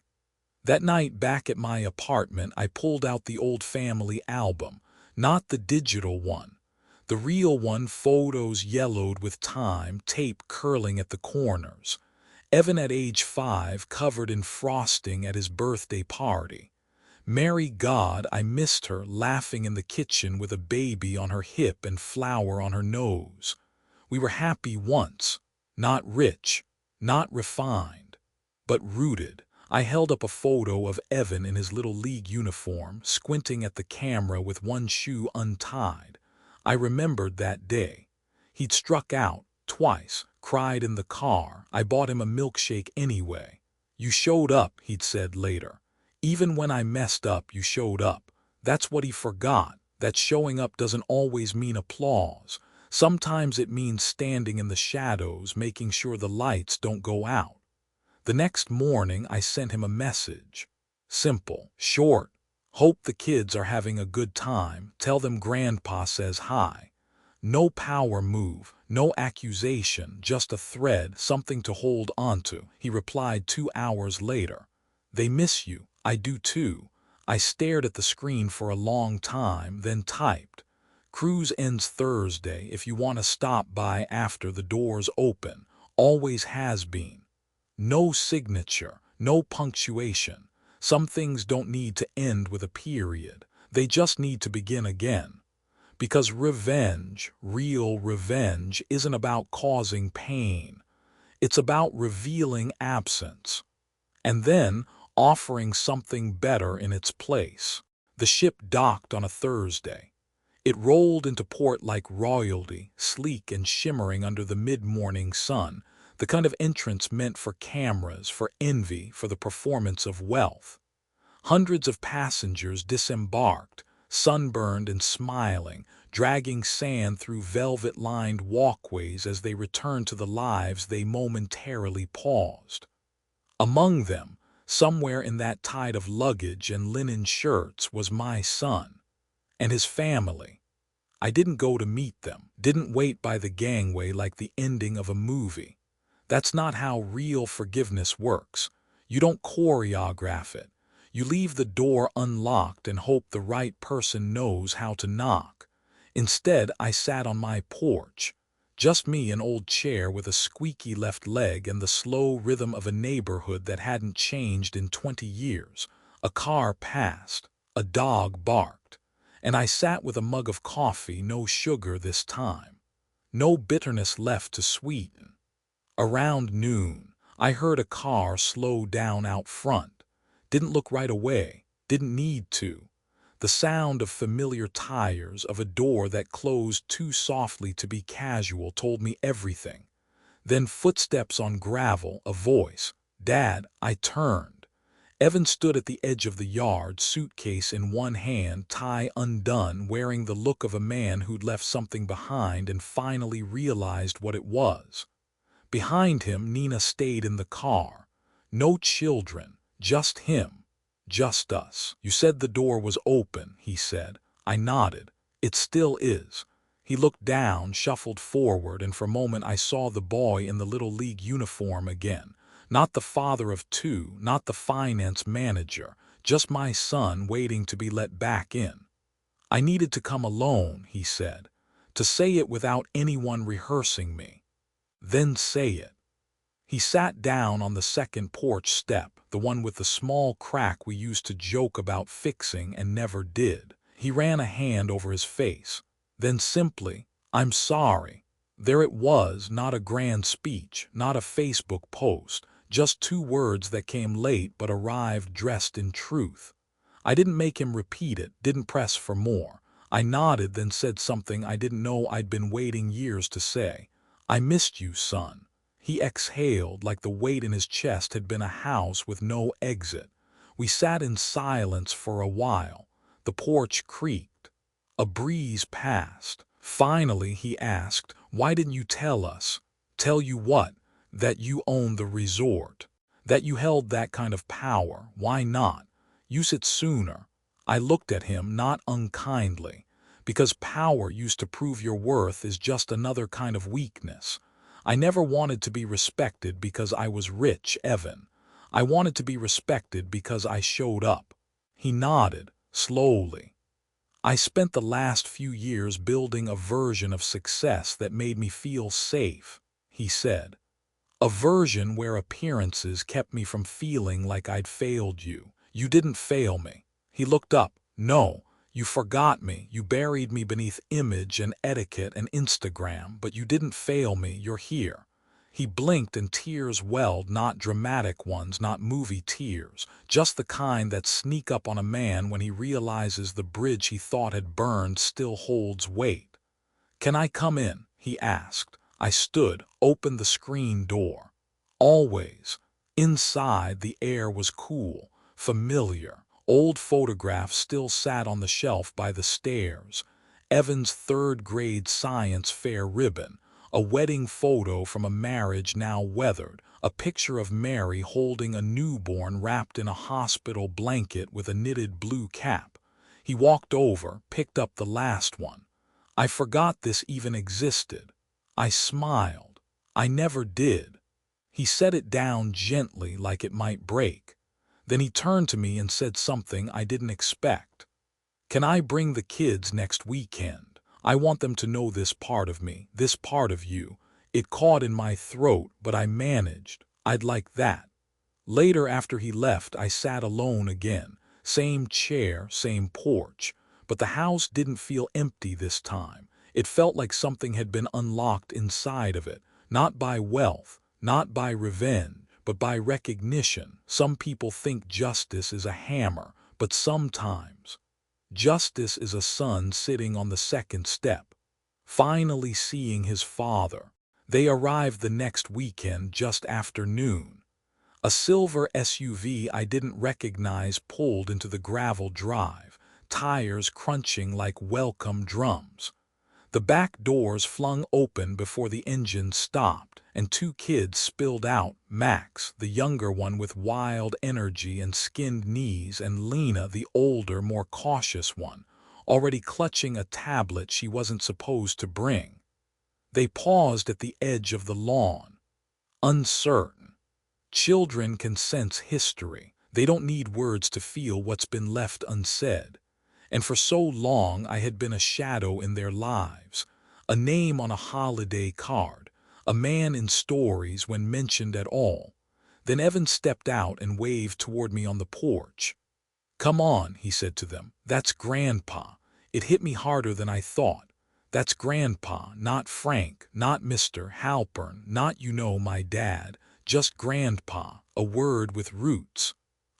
That night back at my apartment, I pulled out the old family album, not the digital one. The real one, photos yellowed with time, tape curling at the corners. Evan at age 5, covered in frosting at his birthday party. Mary God, I missed her, laughing in the kitchen with a baby on her hip and flour on her nose. We were happy once, not rich, not refined, but rooted. I held up a photo of Evan in his little league uniform, squinting at the camera with one shoe untied. I remembered that day. He'd struck out, twice, cried in the car. I bought him a milkshake anyway. "You showed up," he'd said later. "Even when I messed up, you showed up." That's what he forgot, that showing up doesn't always mean applause. Sometimes it means standing in the shadows, making sure the lights don't go out. The next morning, I sent him a message. Simple, short. "Hope the kids are having a good time. Tell them Grandpa says hi." No power move, No accusation, just a thread, something to hold onto. He replied 2 hours later. They miss you. I do too. I stared at the screen for a long time, then typed. Cruise ends Thursday if you want to stop by after the doors open. Always has been. No signature, no punctuation. Some things don't need to end with a period. They just need to begin again. Because revenge, real revenge, isn't about causing pain. It's about revealing absence. And then offering something better in its place. The ship docked on a Thursday. It rolled into port like royalty, sleek and shimmering under the mid-morning sun, the kind of entrance meant for cameras, for envy, for the performance of wealth. Hundreds of passengers disembarked, sunburned and smiling, dragging sand through velvet-lined walkways as they returned to the lives they momentarily paused. Among them, somewhere in that tide of luggage and linen shirts, was my son and his family. I didn't go to meet them, didn't wait by the gangway like the ending of a movie. That's not how real forgiveness works. You don't choreograph it. You leave the door unlocked and hope the right person knows how to knock. Instead, I sat on my porch. Just me, an old chair with a squeaky left leg and the slow rhythm of a neighborhood that hadn't changed in 20 years. A car passed. A dog barked. And I sat with a mug of coffee, no sugar this time. No bitterness left to sweeten. Around noon, I heard a car slow down out front. Didn't look right away. Didn't need to. The sound of familiar tires, of a door that closed too softly to be casual, told me everything. Then footsteps on gravel, a voice. Dad, I turned. Evan stood at the edge of the yard, suitcase in one hand, tie undone, wearing the look of a man who'd left something behind and finally realized what it was. Behind him, Nina stayed in the car. No children, just him, just us. You said the door was open, he said. I nodded. It still is. He looked down, shuffled forward, and for a moment I saw the boy in the Little League uniform again. Not the father of two, not the finance manager, just my son waiting to be let back in. I needed to come alone, he said, to say it without anyone rehearsing me. Then say it. He sat down on the second porch step, the one with the small crack we used to joke about fixing and never did. He ran a hand over his face. Then simply, I'm sorry. There it was, not a grand speech, not a Facebook post, just 2 words that came late but arrived dressed in truth. I didn't make him repeat it, didn't press for more. I nodded, then said something I didn't know I'd been waiting years to say. I missed you, son. He exhaled like the weight in his chest had been a house with no exit. We sat in silence for a while. The porch creaked. A breeze passed. Finally, he asked, why didn't you tell us? Tell you what? That you owned the resort. That you held that kind of power. Why not? Use it sooner. I looked at him, not unkindly. Because power used to prove your worth is just another kind of weakness. I never wanted to be respected because I was rich, Evan. I wanted to be respected because I showed up. He nodded, slowly. I spent the last few years building a version of success that made me feel safe, he said. A version where appearances kept me from feeling like I'd failed you. You didn't fail me. He looked up. No, you forgot me. You buried me beneath image and etiquette and Instagram, but you didn't fail me. You're here. He blinked and tears welled, not dramatic ones, not movie tears, just the kind that sneak up on a man when he realizes the bridge he thought had burned still holds weight. Can I come in? He asked. I stood, opened the screen door. Always. Inside, the air was cool, familiar. Old photographs still sat on the shelf by the stairs. Evan's third-grade science fair ribbon, a wedding photo from a marriage now weathered, a picture of Mary holding a newborn wrapped in a hospital blanket with a knitted blue cap. He walked over, picked up the last one. I forgot this even existed. I smiled. I never did. He set it down gently like it might break. Then he turned to me and said something I didn't expect. Can I bring the kids next weekend? I want them to know this part of me, this part of you. It caught in my throat, but I managed. I'd like that. Later, after he left, I sat alone again. Same chair, same porch. But the house didn't feel empty this time. It felt like something had been unlocked inside of it, not by wealth, not by revenge, but by recognition. Some people think justice is a hammer, but sometimes justice is a son sitting on the second step, finally seeing his father. They arrived the next weekend just after noon. A silver SUV I didn't recognize pulled into the gravel drive, tires crunching like welcome drums. The back doors flung open before the engine stopped, and two kids spilled out, Max, the younger one with wild energy and skinned knees, and Lena, the older, more cautious one, already clutching a tablet she wasn't supposed to bring. They paused at the edge of the lawn, uncertain. Children can sense history. They don't need words to feel what's been left unsaid. And for so long I had been a shadow in their lives, a name on a holiday card, a man in stories when mentioned at all. Then Evan stepped out and waved toward me on the porch. "Come on," he said to them. "That's Grandpa." It hit me harder than I thought. That's Grandpa, not Frank, not Mr. Halpern, not my dad, just Grandpa, a word with roots,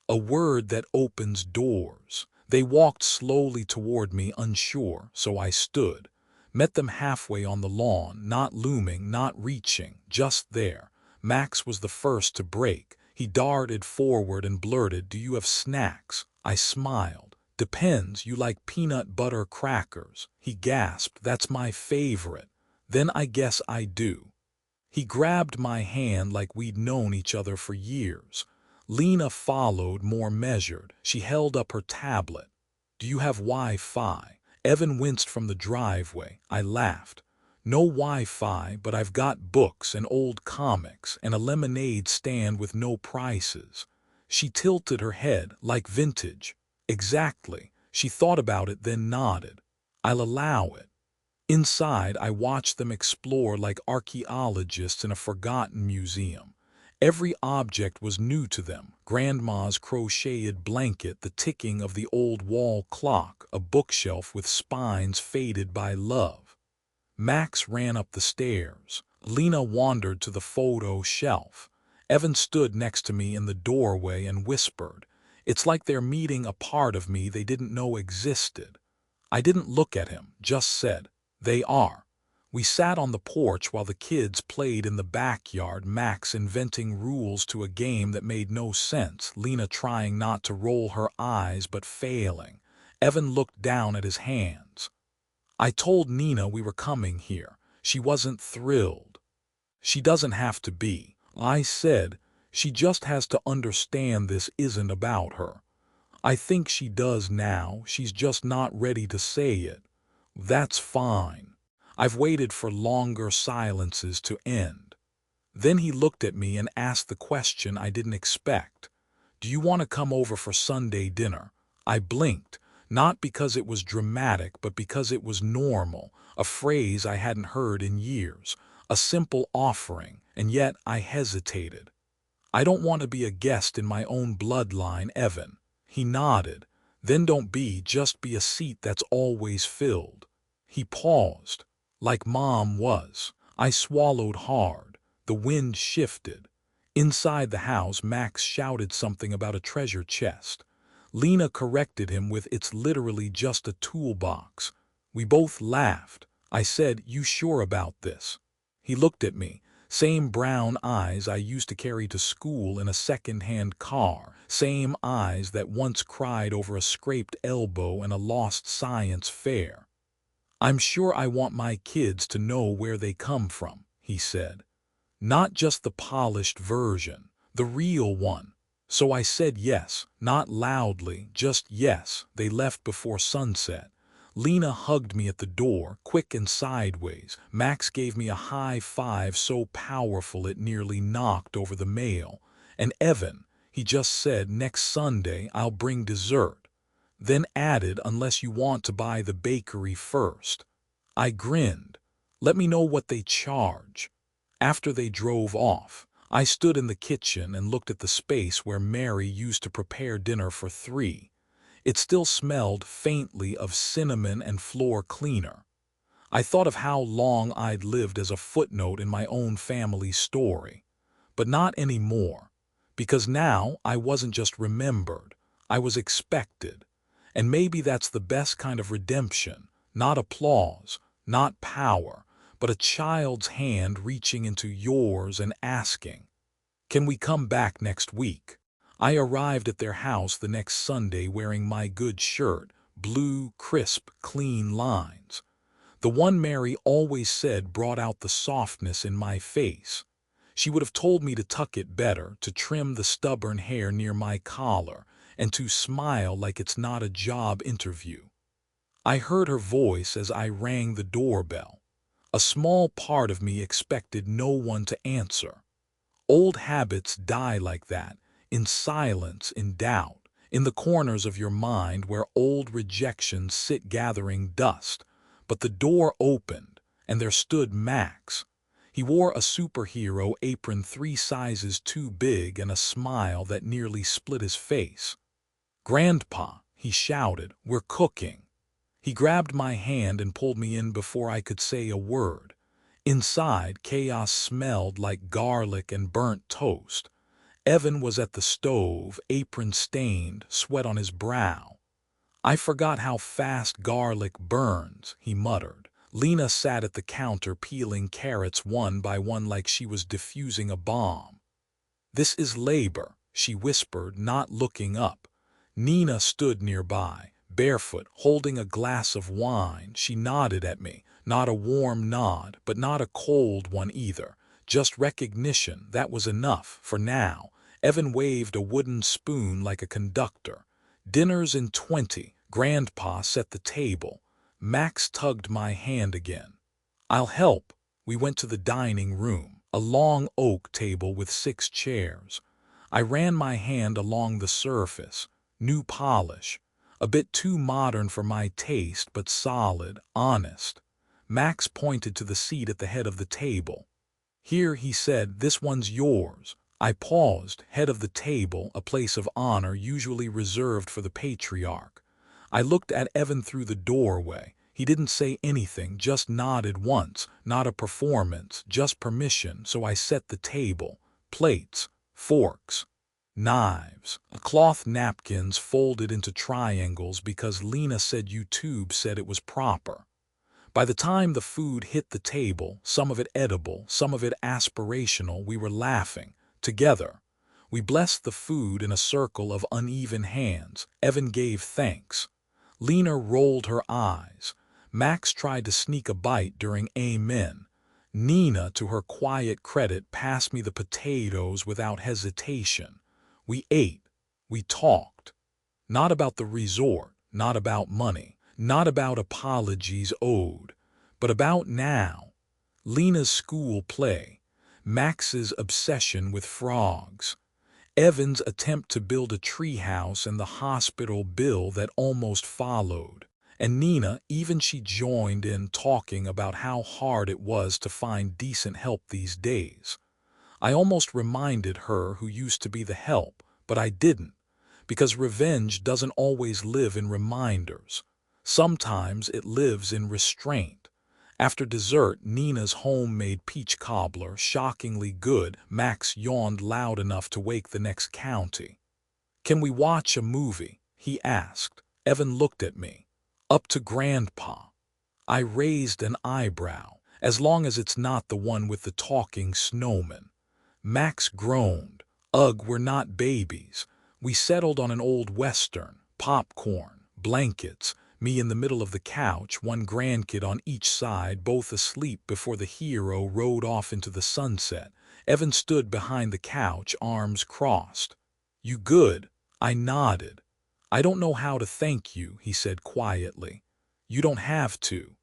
a word that opens doors. They walked slowly toward me, unsure, so I stood, met them halfway on the lawn, not looming, not reaching, just there. Max was the first to break. He darted forward and blurted, "Do you have snacks?" I smiled. "Depends, you like peanut butter crackers." He gasped, "That's my favorite." "Then I guess I do." He grabbed my hand like we'd known each other for years. Lena followed, more measured. She held up her tablet. "Do you have Wi-Fi?" Evan winced from the driveway. I laughed. "No Wi-Fi, but I've got books and old comics and a lemonade stand with no prices." She tilted her head, like vintage. "Exactly." She thought about it, then nodded. "I'll allow it." Inside, I watched them explore like archaeologists in a forgotten museum. Every object was new to them: Grandma's crocheted blanket, the ticking of the old wall clock, a bookshelf with spines faded by love. Max ran up the stairs. Lena wandered to the photo shelf. Evan stood next to me in the doorway and whispered, "It's like they're meeting a part of me they didn't know existed." I didn't look at him, just said, "They are." We sat on the porch while the kids played in the backyard, Max inventing rules to a game that made no sense, Lena trying not to roll her eyes but failing. Evan looked down at his hands. "I told Nina we were coming here. She wasn't thrilled." "She doesn't have to be," I said. "She just has to understand this isn't about her." "I think she does now. She's just not ready to say it." "That's fine." I've waited for longer silences to end. Then he looked at me and asked the question I didn't expect. "Do you want to come over for Sunday dinner?" I blinked, not because it was dramatic, but because it was normal, a phrase I hadn't heard in years, a simple offering, and yet I hesitated. "I don't want to be a guest in my own bloodline, Evan." He nodded. "Then don't be, just be a seat that's always filled." He paused. "Like Mom was." I swallowed hard. The wind shifted. Inside the house, Max shouted something about a treasure chest. Lena corrected him with, "It's literally just a toolbox." We both laughed. I said, "You sure about this?" He looked at me. Same brown eyes I used to carry to school in a second-hand car. Same eyes that once cried over a scraped elbow and a lost science fair. "I'm sure I want my kids to know where they come from," he said. "Not just the polished version, the real one." So I said yes, not loudly, just yes. They left before sunset. Lena hugged me at the door, quick and sideways. Max gave me a high five so powerful it nearly knocked over the mail. And Evan, he just said, "Next Sunday I'll bring dessert." Then added, "Unless you want to buy the bakery first." I grinned. "Let me know what they charge." After they drove off, I stood in the kitchen and looked at the space where Mary used to prepare dinner for three. It still smelled faintly of cinnamon and floor cleaner. I thought of how long I'd lived as a footnote in my own family story. But not anymore, because now I wasn't just remembered, I was expected. And maybe that's the best kind of redemption, not applause, not power, but a child's hand reaching into yours and asking, "Can we come back next week?" I arrived at their house the next Sunday wearing my good shirt, blue, crisp, clean lines. The one Mary always said brought out the softness in my face. She would have told me to tuck it better, to trim the stubborn hair near my collar, and to smile like it's not a job interview. I heard her voice as I rang the doorbell. A small part of me expected no one to answer. Old habits die like that, in silence, in doubt, in the corners of your mind where old rejections sit gathering dust. But the door opened, and there stood Max. He wore a superhero apron 3 sizes too big and a smile that nearly split his face. "Grandpa," he shouted, "we're cooking." He grabbed my hand and pulled me in before I could say a word. Inside, chaos smelled like garlic and burnt toast. Evan was at the stove, apron stained, sweat on his brow. "I forgot how fast garlic burns," he muttered. Lena sat at the counter peeling carrots one by one like she was defusing a bomb. "This is labor," she whispered, not looking up. Nina stood nearby, barefoot, holding a glass of wine. She nodded at me, not a warm nod, but not a cold one either. Just recognition, that was enough, for now. Evan waved a wooden spoon like a conductor. "Dinner's in 20. Grandpa set the table." Max tugged my hand again. "I'll help." We went to the dining room, a long oak table with 6 chairs. I ran my hand along the surface. New polish. A bit too modern for my taste, but solid, honest. Max pointed to the seat at the head of the table. "Here," he said, "this one's yours." I paused, head of the table, a place of honor usually reserved for the patriarch. I looked at Evan through the doorway. He didn't say anything, just nodded once, not a performance, just permission, so I set the table. Plates, forks, knives, cloth napkins folded into triangles because Lena said YouTube said it was proper. By the time the food hit the table, some of it edible, some of it aspirational, we were laughing. Together. We blessed the food in a circle of uneven hands. Evan gave thanks. Lena rolled her eyes. Max tried to sneak a bite during Amen. Nina, to her quiet credit, passed me the potatoes without hesitation. We ate. We talked. Not about the resort, not about money, not about apologies owed, but about now. Lena's school play. Max's obsession with frogs, Evan's attempt to build a treehouse and the hospital bill that almost followed, and Nina, even she joined in talking about how hard it was to find decent help these days. I almost reminded her who used to be the help, but I didn't, because revenge doesn't always live in reminders. Sometimes it lives in restraint. After dessert, Nina's homemade peach cobbler, shockingly good. Max yawned loud enough to wake the next county. "Can we watch a movie?" he asked. Evan looked at me. "Up to Grandpa." I raised an eyebrow, as long as it's not the one with the talking snowman. Max groaned. "Ugh, we're not babies." We settled on an old Western, popcorn, blankets, me in the middle of the couch, one grandkid on each side, both asleep before the hero rode off into the sunset. Evan stood behind the couch, arms crossed. "You good?" I nodded. "I don't know how to thank you," he said quietly. You don't have to."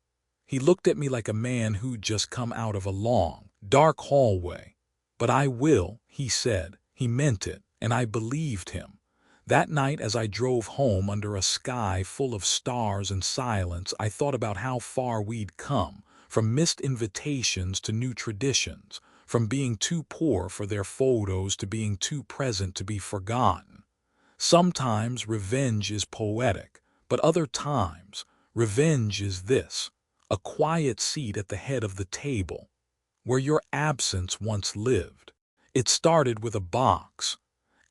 He looked at me like a man who'd just come out of a long, dark hallway. "But I will," he said. He meant it, and I believed him. That night as I drove home under a sky full of stars and silence, I thought about how far we'd come, from missed invitations to new traditions, from being too poor for their photos to being too present to be forgotten. Sometimes revenge is poetic, but other times revenge is this: a quiet seat at the head of the table, where your absence once lived. It started with a box.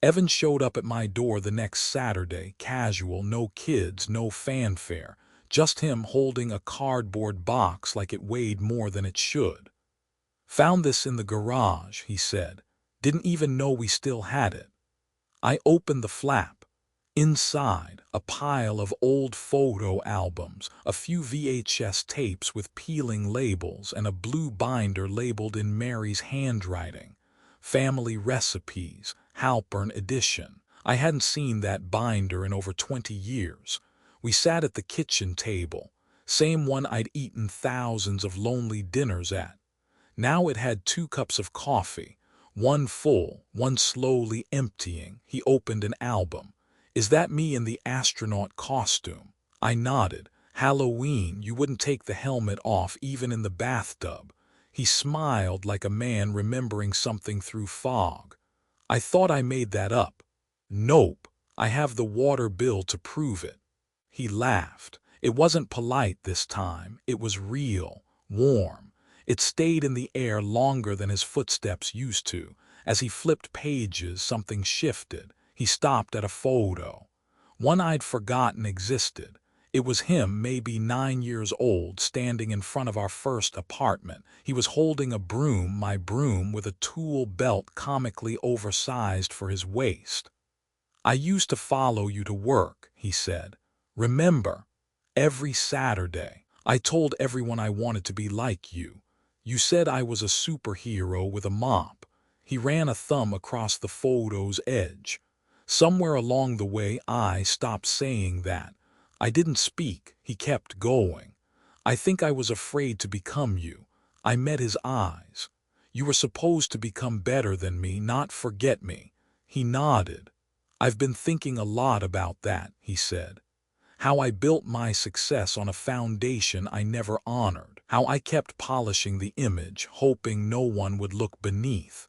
Evan showed up at my door the next Saturday, casual, no kids, no fanfare, just him holding a cardboard box like it weighed more than it should. "Found this in the garage," he said. "Didn't even know we still had it." I opened the flap. Inside, a pile of old photo albums, a few VHS tapes with peeling labels, and a blue binder labeled in Mary's handwriting. Family Recipes, Halpern Edition. I hadn't seen that binder in over 20 years. We sat at the kitchen table, same one I'd eaten thousands of lonely dinners at. Now it had 2 cups of coffee, one full, one slowly emptying. He opened an album. "Is that me in the astronaut costume?" I nodded. "Halloween, you wouldn't take the helmet off even in the bathtub." He smiled like a man remembering something through fog. "I thought I made that up." "Nope, I have the water bill to prove it." He laughed. It wasn't polite this time. It was real, warm. It stayed in the air longer than his footsteps used to. As he flipped pages, something shifted. He stopped at a photo. One I'd forgotten existed. It was him, maybe 9 years old, standing in front of our first apartment. He was holding a broom, my broom, with a tool belt comically oversized for his waist. "I used to follow you to work," he said. "Remember? Every Saturday. I told everyone I wanted to be like you. You said I was a superhero with a mop." He ran a thumb across the photo's edge. "Somewhere along the way I stopped saying that. I didn't speak." He kept going. "I think I was afraid to become you." I met his eyes. "You were supposed to become better than me, not forget me." He nodded. "I've been thinking a lot about that," he said. "How I built my success on a foundation I never honored. How I kept polishing the image, hoping no one would look beneath."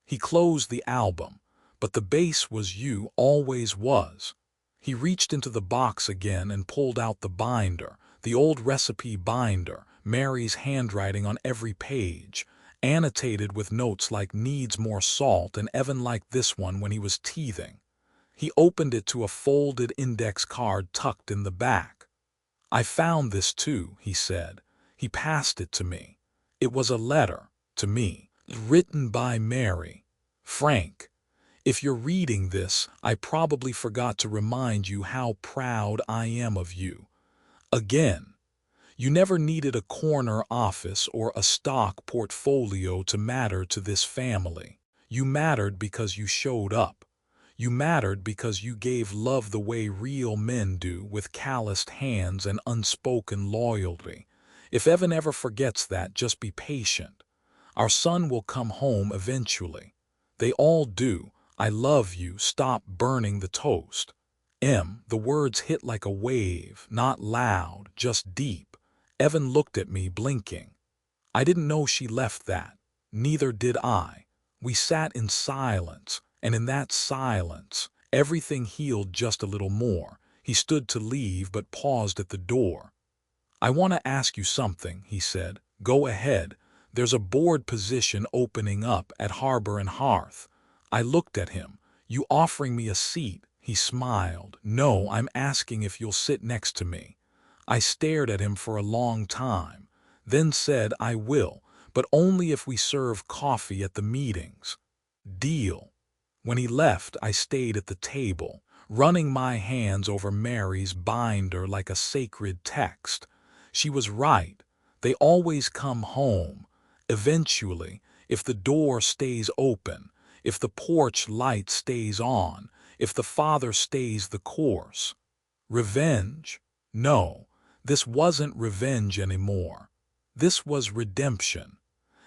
He closed the album. "But the base was you, always was." He reached into the box again and pulled out the binder, the old recipe binder, Mary's handwriting on every page, annotated with notes like "needs more salt" and "Evan liked this one when he was teething." He opened it to a folded index card tucked in the back. "I found this too," he said. He passed it to me. It was a letter, to me, written by Mary. "Frank, if you're reading this, I probably forgot to remind you how proud I am of you. Again, you never needed a corner office or a stock portfolio to matter to this family. You mattered because you showed up. You mattered because you gave love the way real men do, with calloused hands and unspoken loyalty. If Evan ever forgets that, just be patient. Our son will come home eventually. They all do. I love you. Stop burning the toast." The words hit like a wave, not loud, just deep. Evan looked at me, blinking. I didn't know she left that. Neither did I. We sat in silence, and in that silence, everything healed just a little more. He stood to leave, but paused at the door. "I want to ask you something," he said. "Go ahead. There's a board position opening up at Harbor and Hearth." I looked at him. "You offering me a seat?" He smiled. "No, I'm asking if you'll sit next to me." I stared at him for a long time, then said, "I will, but only if we serve coffee at the meetings." "Deal." When he left, I stayed at the table, running my hands over Mary's binder like a sacred text. She was right. They always come home. Eventually, if the door stays open, if the porch light stays on, if the father stays the course. Revenge? No, This wasn't revenge anymore. This was redemption.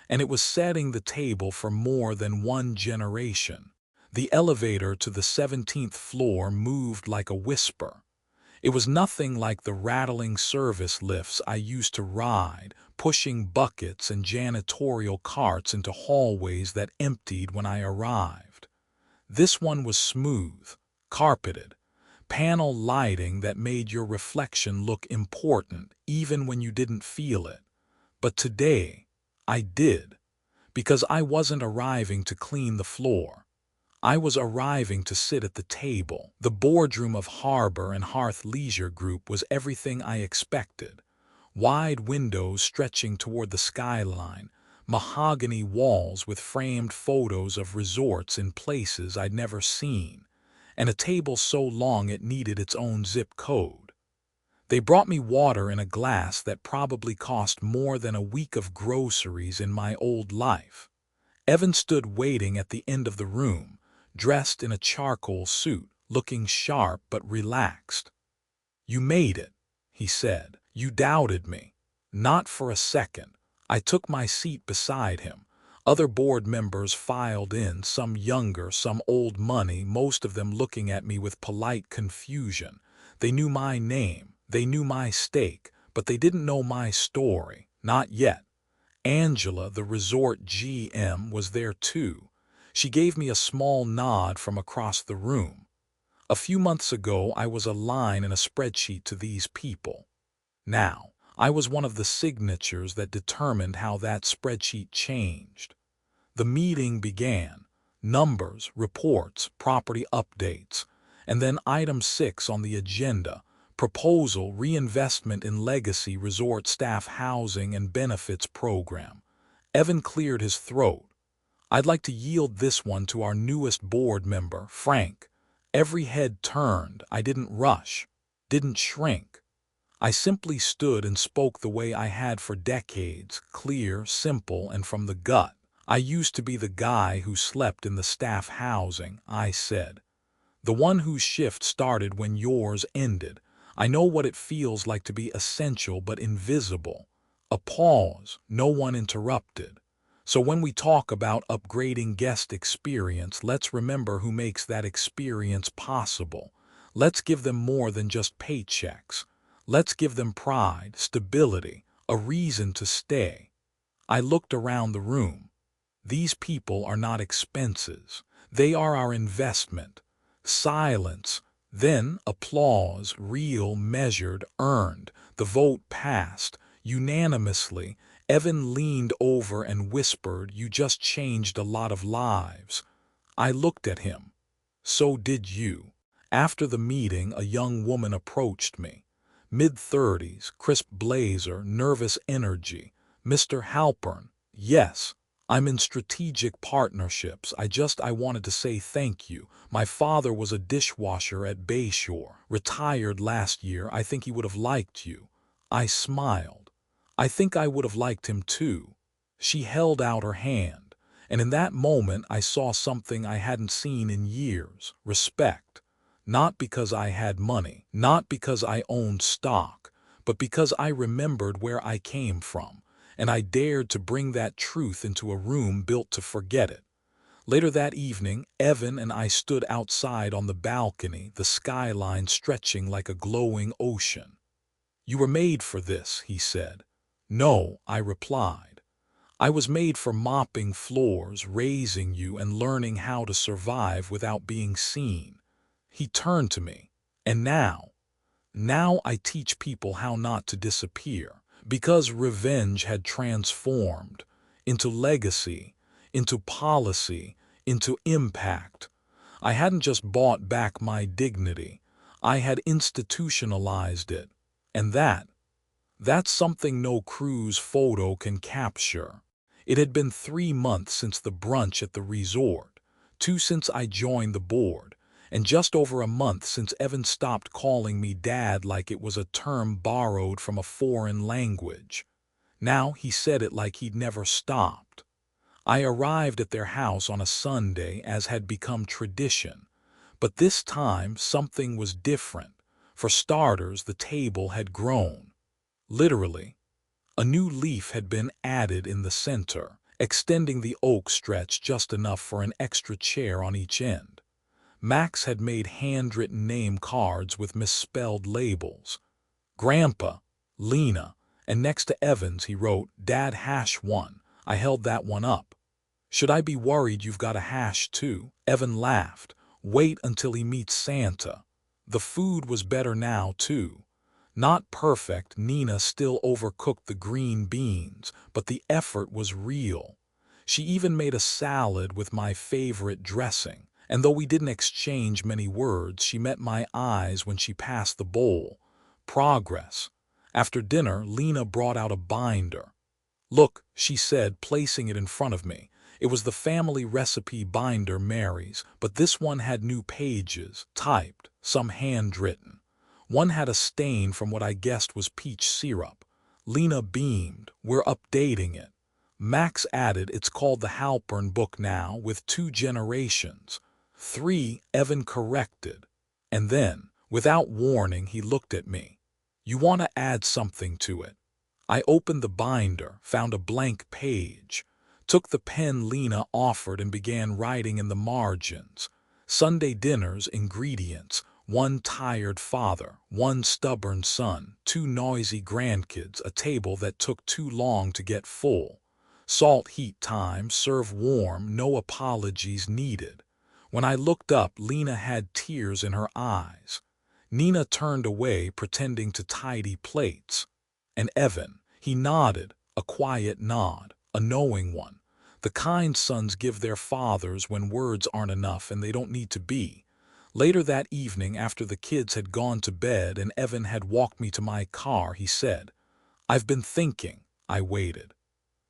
And it was setting the table for more than one generation. The elevator to the 17th floor moved like a whisper. It was nothing like the rattling service lifts I used to ride, pushing buckets and janitorial carts into hallways that emptied when I arrived. This one was smooth, carpeted, panel lighting that made your reflection look important even when you didn't feel it. But today, I did, because I wasn't arriving to clean the floor. I was arriving to sit at the table. The boardroom of Harbor and Hearth Leisure Group was everything I expected. Wide windows stretching toward the skyline, mahogany walls with framed photos of resorts in places I'd never seen, and a table so long it needed its own zip code. They brought me water in a glass that probably cost more than a week of groceries in my old life. Evan stood waiting at the end of the room, dressed in a charcoal suit, looking sharp but relaxed. "You made it," he said. "You doubted me." Not for a second. I took my seat beside him. Other board members filed in, some younger, some old money, most of them looking at me with polite confusion. They knew my name, they knew my stake, but they didn't know my story. Not yet. Angela, the resort GM, was there too. She gave me a small nod from across the room. A few months ago, I was a line in a spreadsheet to these people. Now, I was one of the signatures that determined how that spreadsheet changed. The meeting began. Numbers, reports, property updates, and then item 6 on the agenda, proposal reinvestment in legacy resort staff housing and benefits program. Evan cleared his throat. "I'd like to yield this one to our newest board member, Frank." Every head turned. I didn't rush, didn't shrink. I simply stood and spoke the way I had for decades, clear, simple, and from the gut. "I used to be the guy who slept in the staff housing," I said. "The one whose shift started when yours ended. I know what it feels like to be essential but invisible." A pause. No one interrupted. "So when we talk about upgrading guest experience, let's remember who makes that experience possible. Let's give them more than just paychecks. Let's give them pride, stability, a reason to stay." I looked around the room. These people are not expenses. They are our investment. Silence. Then applause, real, measured, earned. The vote passed. Unanimously, Evan leaned over and whispered, "You just changed a lot of lives." I looked at him. "So did you." After the meeting, a young woman approached me. Mid-30s, crisp blazer, nervous energy. "Mr. Halpern." "Yes. I'm in strategic partnerships. I wanted to say thank you. My father was a dishwasher at Bayshore, retired last year. I think he would have liked you." I smiled. "I think I would have liked him too." She held out her hand, and in that moment I saw something I hadn't seen in years: respect. Not because I had money, not because I owned stock, but because I remembered where I came from, and I dared to bring that truth into a room built to forget it. Later that evening, Evan and I stood outside on the balcony, the skyline stretching like a glowing ocean. "You were made for this," he said. "No," I replied. "I was made for mopping floors, raising you, and learning how to survive without being seen." He turned to me. "And now I teach people how not to disappear." Because revenge had transformed into legacy, into policy, into impact. I hadn't just bought back my dignity, I had institutionalized it. And that's something no cruise photo can capture. It had been 3 months since the brunch at the resort, 2 since I joined the board, and just over a month since Evan stopped calling me Dad like it was a term borrowed from a foreign language. Now he said it like he'd never stopped. I arrived at their house on a Sunday, as had become tradition. But this time something was different. For starters, the table had grown. Literally, a new leaf had been added in the center, extending the oak stretch just enough for an extra chair on each end. Max had made handwritten name cards with misspelled labels. Grandpa, Lena, and next to Evans he wrote, Dad #1. I held that one up. Should I be worried you've got a hash too? Evan laughed. Wait until he meets Santa. The food was better now too. Not perfect, Nina still overcooked the green beans, but the effort was real. She even made a salad with my favorite dressing, and though we didn't exchange many words, she met my eyes when she passed the bowl. Progress. After dinner, Lena brought out a binder. Look, she said, placing it in front of me. It was the family recipe binder Mary's, but this one had new pages, typed, some handwritten. One had a stain from what I guessed was peach syrup. Lena beamed. We're updating it. Max added, it's called the Halpern book now, with 2 generations. 3, Evan corrected. And then, without warning, he looked at me. You want to add something to it? I opened the binder, found a blank page, took the pen Lena offered and began writing in the margins. Sunday dinners, ingredients, 1 tired father, 1 stubborn son, 2 noisy grandkids, a table that took too long to get full. Salt heat time, serve warm, no apologies needed. When I looked up, Lena had tears in her eyes. Nina turned away, pretending to tidy plates. And Evan, he nodded, a quiet nod, a knowing one. The kind sons give their fathers when words aren't enough and they don't need to be. Later that evening, after the kids had gone to bed and Evan had walked me to my car, he said, I've been thinking. I waited.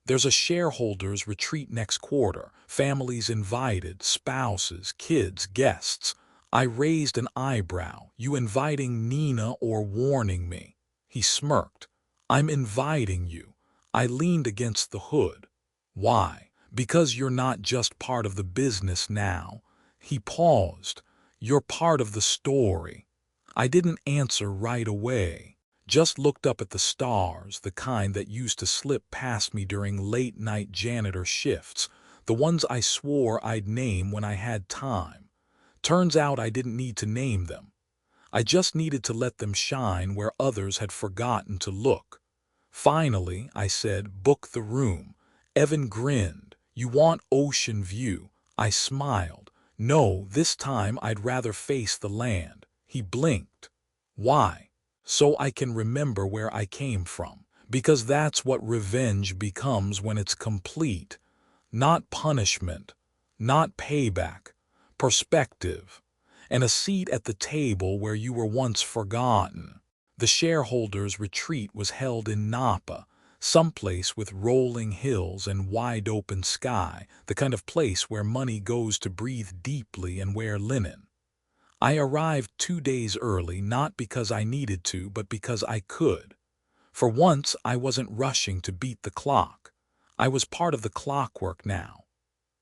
There's a shareholders' retreat next quarter, families invited, spouses, kids, guests. I raised an eyebrow. You inviting Nina or warning me? He smirked. I'm inviting you. I leaned against the hood. Why? Because you're not just part of the business now. He paused. You're part of the story. I didn't answer right away. Just looked up at the stars, the kind that used to slip past me during late-night janitor shifts, the ones I swore I'd name when I had time. Turns out I didn't need to name them. I just needed to let them shine where others had forgotten to look. Finally, I said, book the room. Evan grinned. You want ocean view? I smiled. No, this time I'd rather face the land. He blinked. Why? So I can remember where I came from. Because that's what revenge becomes when it's complete. Not punishment. Not payback. Perspective. And a seat at the table where you were once forgotten. The shareholders' retreat was held in Napa, someplace with rolling hills and wide-open sky, the kind of place where money goes to breathe deeply and wear linen. I arrived 2 days early, not because I needed to, but because I could. For once, I wasn't rushing to beat the clock. I was part of the clockwork now.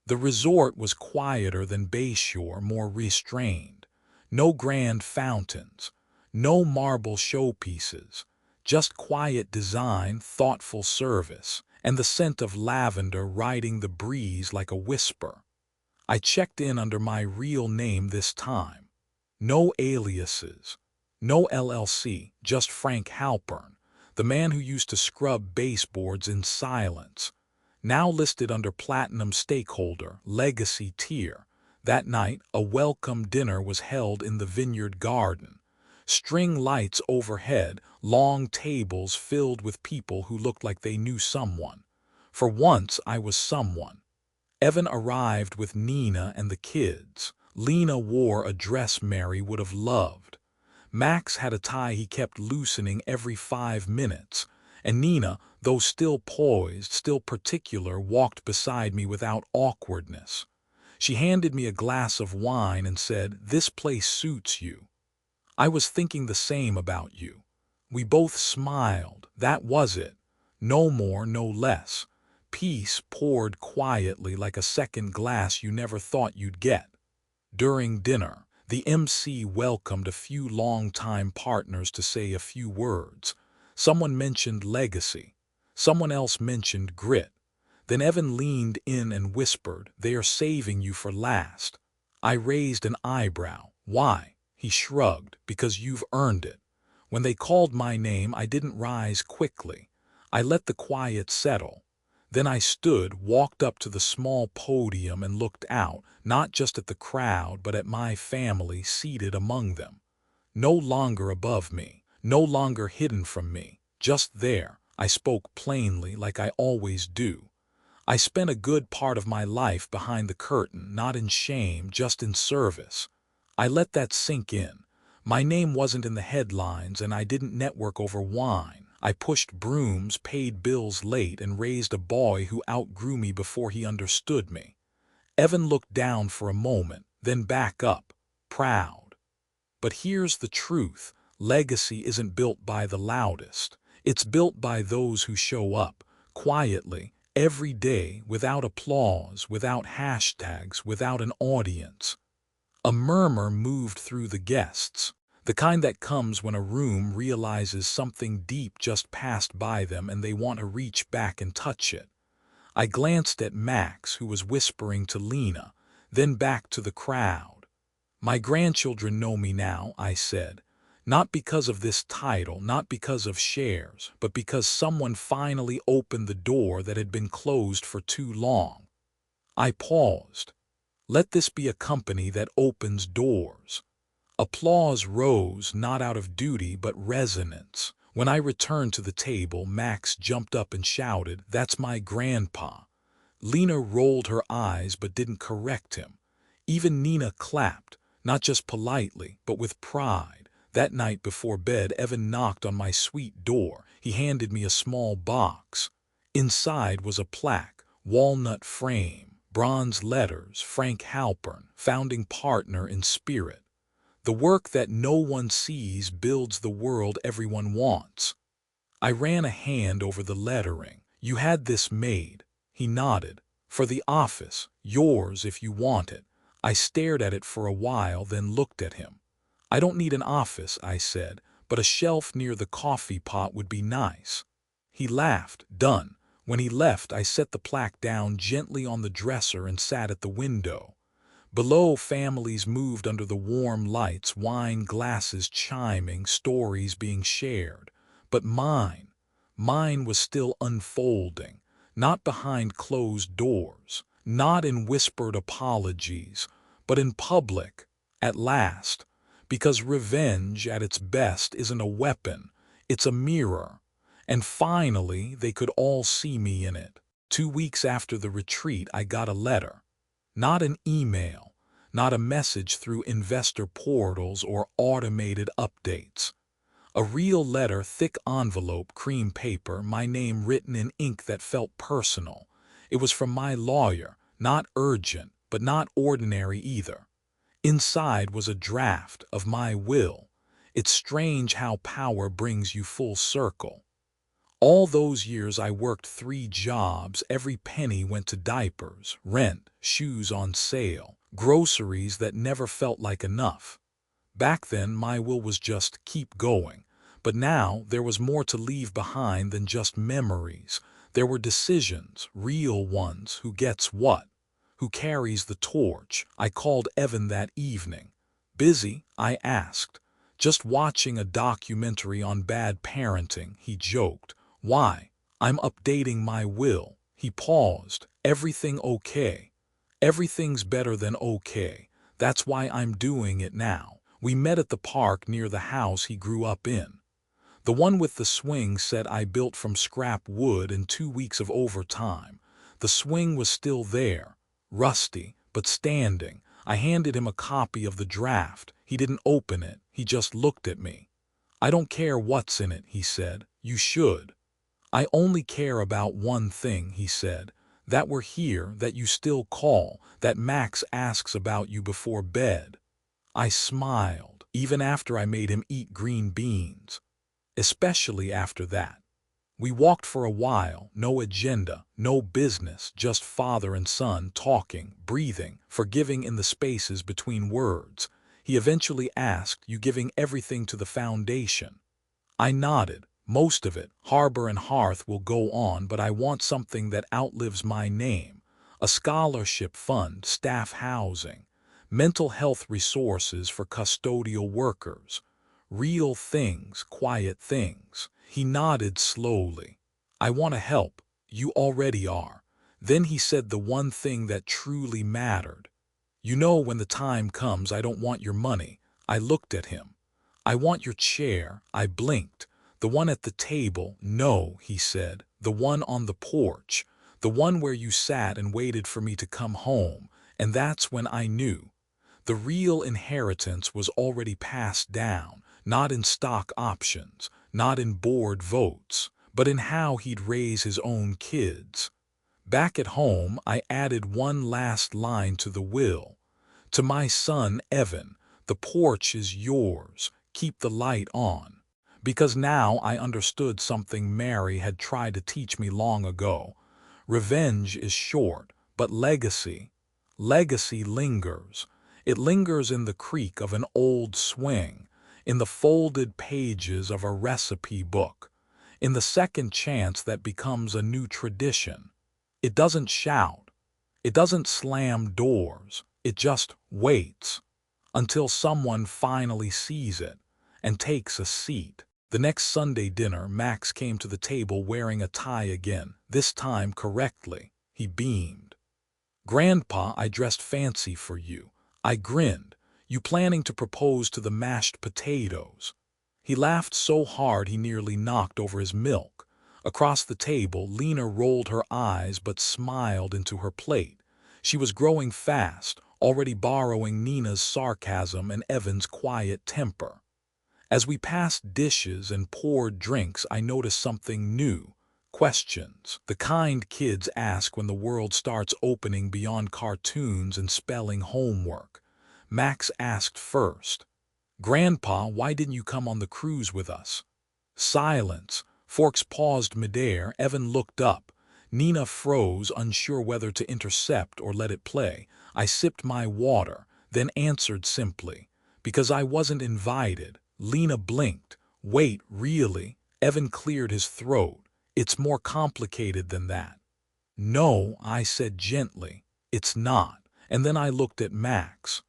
The resort was quieter than Bayshore, more restrained. No grand fountains, no marble showpieces, just quiet design, thoughtful service, and the scent of lavender riding the breeze like a whisper. I checked in under my real name this time. No aliases, no LLC, just Frank Halpern, the man who used to scrub baseboards in silence. Now listed under Platinum Stakeholder, Legacy Tier. That night, a welcome dinner was held in the vineyard garden. String lights overhead, long tables filled with people who looked like they knew someone. For once, I was someone. Evan arrived with Nina and the kids. Lena wore a dress Mary would have loved. Max had a tie he kept loosening every 5 minutes. And Nina, though still poised, still particular, walked beside me without awkwardness. She handed me a glass of wine and said, "This place suits you. I was thinking the same about you." We both smiled. That was it. No more, no less. Peace poured quietly like a second glass you never thought you'd get. During dinner, the MC welcomed a few long-time partners to say a few words. Someone mentioned legacy. Someone else mentioned grit. Then Evan leaned in and whispered, "They are saving you for last." I raised an eyebrow. "Why?" He shrugged. "Because you've earned it." When they called my name, I didn't rise quickly. I let the quiet settle. Then I stood, walked up to the small podium and looked out, not just at the crowd, but at my family seated among them. No longer above me, no longer hidden from me, just there. I spoke plainly, like I always do. I spent a good part of my life behind the curtain, not in shame, just in service. I let that sink in. My name wasn't in the headlines, and I didn't network over wine. I pushed brooms, paid bills late, and raised a boy who outgrew me before he understood me. Evan looked down for a moment, then back up, proud. But here's the truth. Legacy isn't built by the loudest. It's built by those who show up, quietly, every day, without applause, without hashtags, without an audience. A murmur moved through the guests, the kind that comes when a room realizes something deep just passed by them and they want to reach back and touch it. I glanced at Max, who was whispering to Lena, then back to the crowd. "My grandchildren know me now," I said. "Not because of this title, not because of shares, but because someone finally opened the door that had been closed for too long." I paused. Let this be a company that opens doors. Applause rose, not out of duty but resonance. When I returned to the table, Max jumped up and shouted, "That's my grandpa." Lena rolled her eyes but didn't correct him. Even Nina clapped, not just politely, but with pride. That night before bed, Evan knocked on my suite door. He handed me a small box. Inside was a plaque, walnut frame, bronze letters, Frank Halpern, founding partner in spirit. "The work that no one sees builds the world everyone wants." I ran a hand over the lettering. "You had this made." He nodded. "For the office, yours if you want it." I stared at it for a while, then looked at him. "I don't need an office," I said, "but a shelf near the coffee pot would be nice." He laughed. "Done." When he left, I set the plaque down gently on the dresser and sat at the window. Below, families moved under the warm lights, wine glasses chiming, stories being shared. But mine was still unfolding, not behind closed doors, not in whispered apologies, but in public, at last. Because revenge, at its best, isn't a weapon, it's a mirror. And finally, they could all see me in it. 2 weeks after the retreat, I got a letter. Not an email, not a message through investor portals or automated updates. A real letter, thick envelope, cream paper, my name written in ink that felt personal. It was from my lawyer, not urgent, but not ordinary either. Inside was a draft of my will. It's strange how power brings you full circle. All those years I worked 3 jobs, every penny went to diapers, rent, shoes on sale, groceries that never felt like enough. Back then my will was just keep going, but now there was more to leave behind than just memories. There were decisions, real ones, who gets what, who carries the torch. I called Evan that evening. "Busy?" I asked. "Just watching a documentary on bad parenting," he joked. "Why?" "I'm updating my will." He paused. "Everything okay?" "Everything's better than okay. That's why I'm doing it now." We met at the park near the house he grew up in. The one with the swing set I built from scrap wood in 2 weeks of overtime. The swing was still there, rusty, but standing. I handed him a copy of the draft. He didn't open it, he just looked at me. "I don't care what's in it," he said. "You should." "I only care about one thing," he said. "That we're here, that you still call, that Max asks about you before bed." I smiled, even after I made him eat green beans. Especially after that. We walked for a while, no agenda, no business, just father and son talking, breathing, forgiving in the spaces between words. He eventually asked, "You giving everything to the foundation?" I nodded. Most of it, harbor and hearth, will go on, but I want something that outlives my name. A scholarship fund, staff housing, mental health resources for custodial workers. Real things, quiet things. He nodded slowly. I want to help. You already are. Then he said the one thing that truly mattered. You know, when the time comes, I don't want your money. I looked at him. I want your chair. I blinked. The one at the table. No, he said. The one on the porch. The one where you sat and waited for me to come home. And that's when I knew. The real inheritance was already passed down, not in stock options, not in board votes, but in how he'd raise his own kids. Back at home, I added one last line to the will. To my son, Evan, the porch is yours. Keep the light on. Because now I understood something Mary had tried to teach me long ago. Revenge is short, but legacy lingers. It lingers in the creak of an old swing, in the folded pages of a recipe book, in the second chance that becomes a new tradition. It doesn't shout. It doesn't slam doors. It just waits until someone finally sees it and takes a seat. The next Sunday dinner, Max came to the table wearing a tie again, this time correctly. He beamed. "Grandpa, I dressed fancy for you." I grinned. "You planning to propose to the mashed potatoes?" He laughed so hard he nearly knocked over his milk. Across the table, Lena rolled her eyes but smiled into her plate. She was growing fast, already borrowing Nina's sarcasm and Evan's quiet temper. As we passed dishes and poured drinks, I noticed something new. Questions. The kind kids ask when the world starts opening beyond cartoons and spelling homework. Max asked first. "Grandpa, why didn't you come on the cruise with us?" Silence. Forks paused midair. Evan looked up. Nina froze, unsure whether to intercept or let it play. I sipped my water, then answered simply. "Because I wasn't invited." Lena blinked. "Wait, really?" Evan cleared his throat. "It's more complicated than that." "No," I said gently, "it's not." And then I looked at Max.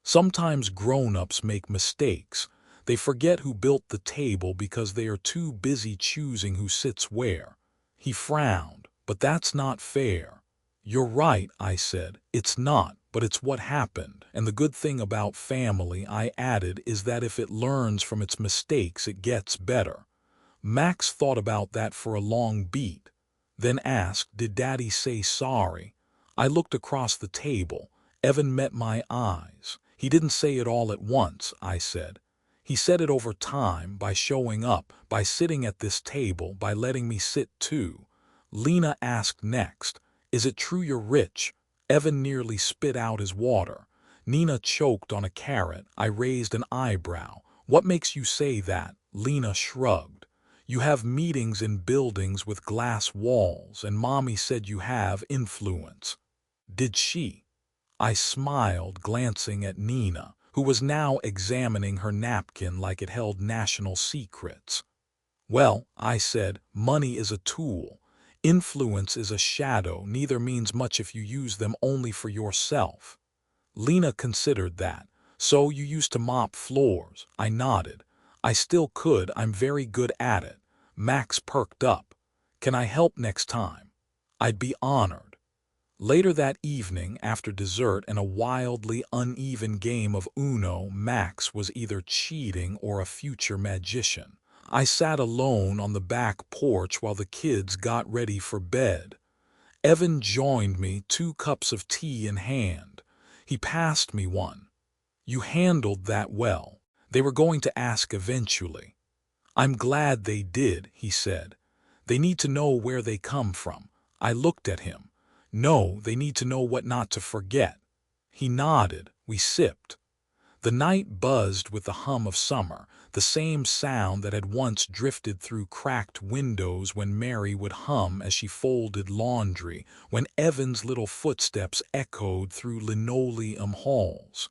Sometimes grown-ups make mistakes. They forget who built the table because they are too busy choosing who sits where. He frowned. "But that's not fair." "You're right," I said. "It's not, but it's what happened. And the good thing about family," I added, "is that if it learns from its mistakes, it gets better." Max thought about that for a long beat, then asked, "Did Daddy say sorry?" I looked across the table. Evan met my eyes. "He didn't say it all at once," I said. "He said it over time, by showing up, by sitting at this table, by letting me sit too." Lena asked next, "Is it true you're rich?" Evan nearly spit out his water. Nina choked on a carrot. I raised an eyebrow. "What makes you say that?" Lena shrugged. "You have meetings in buildings with glass walls, and Mommy said you have influence." "Did she?" I smiled, glancing at Nina, who was now examining her napkin like it held national secrets. "Well," I said, "money is a tool. Influence is a shadow. Neither means much if you use them only for yourself." Lena considered that. "So you used to mop floors?" I nodded. "I still could. I'm very good at it." Max perked up. "Can I help next time?" "I'd be honored." Later that evening, after dessert and a wildly uneven game of Uno, Max was either cheating or a future magician. I sat alone on the back porch while the kids got ready for bed. Evan joined me, 2 cups of tea in hand. He passed me one. "You handled that well." They were going to ask eventually. "I'm glad they did," he said. "They need to know where they come from." I looked at him. "No, they need to know what not to forget." He nodded. We sipped. The night buzzed with the hum of summer, the same sound that had once drifted through cracked windows when Mary would hum as she folded laundry, when Evan's little footsteps echoed through linoleum halls.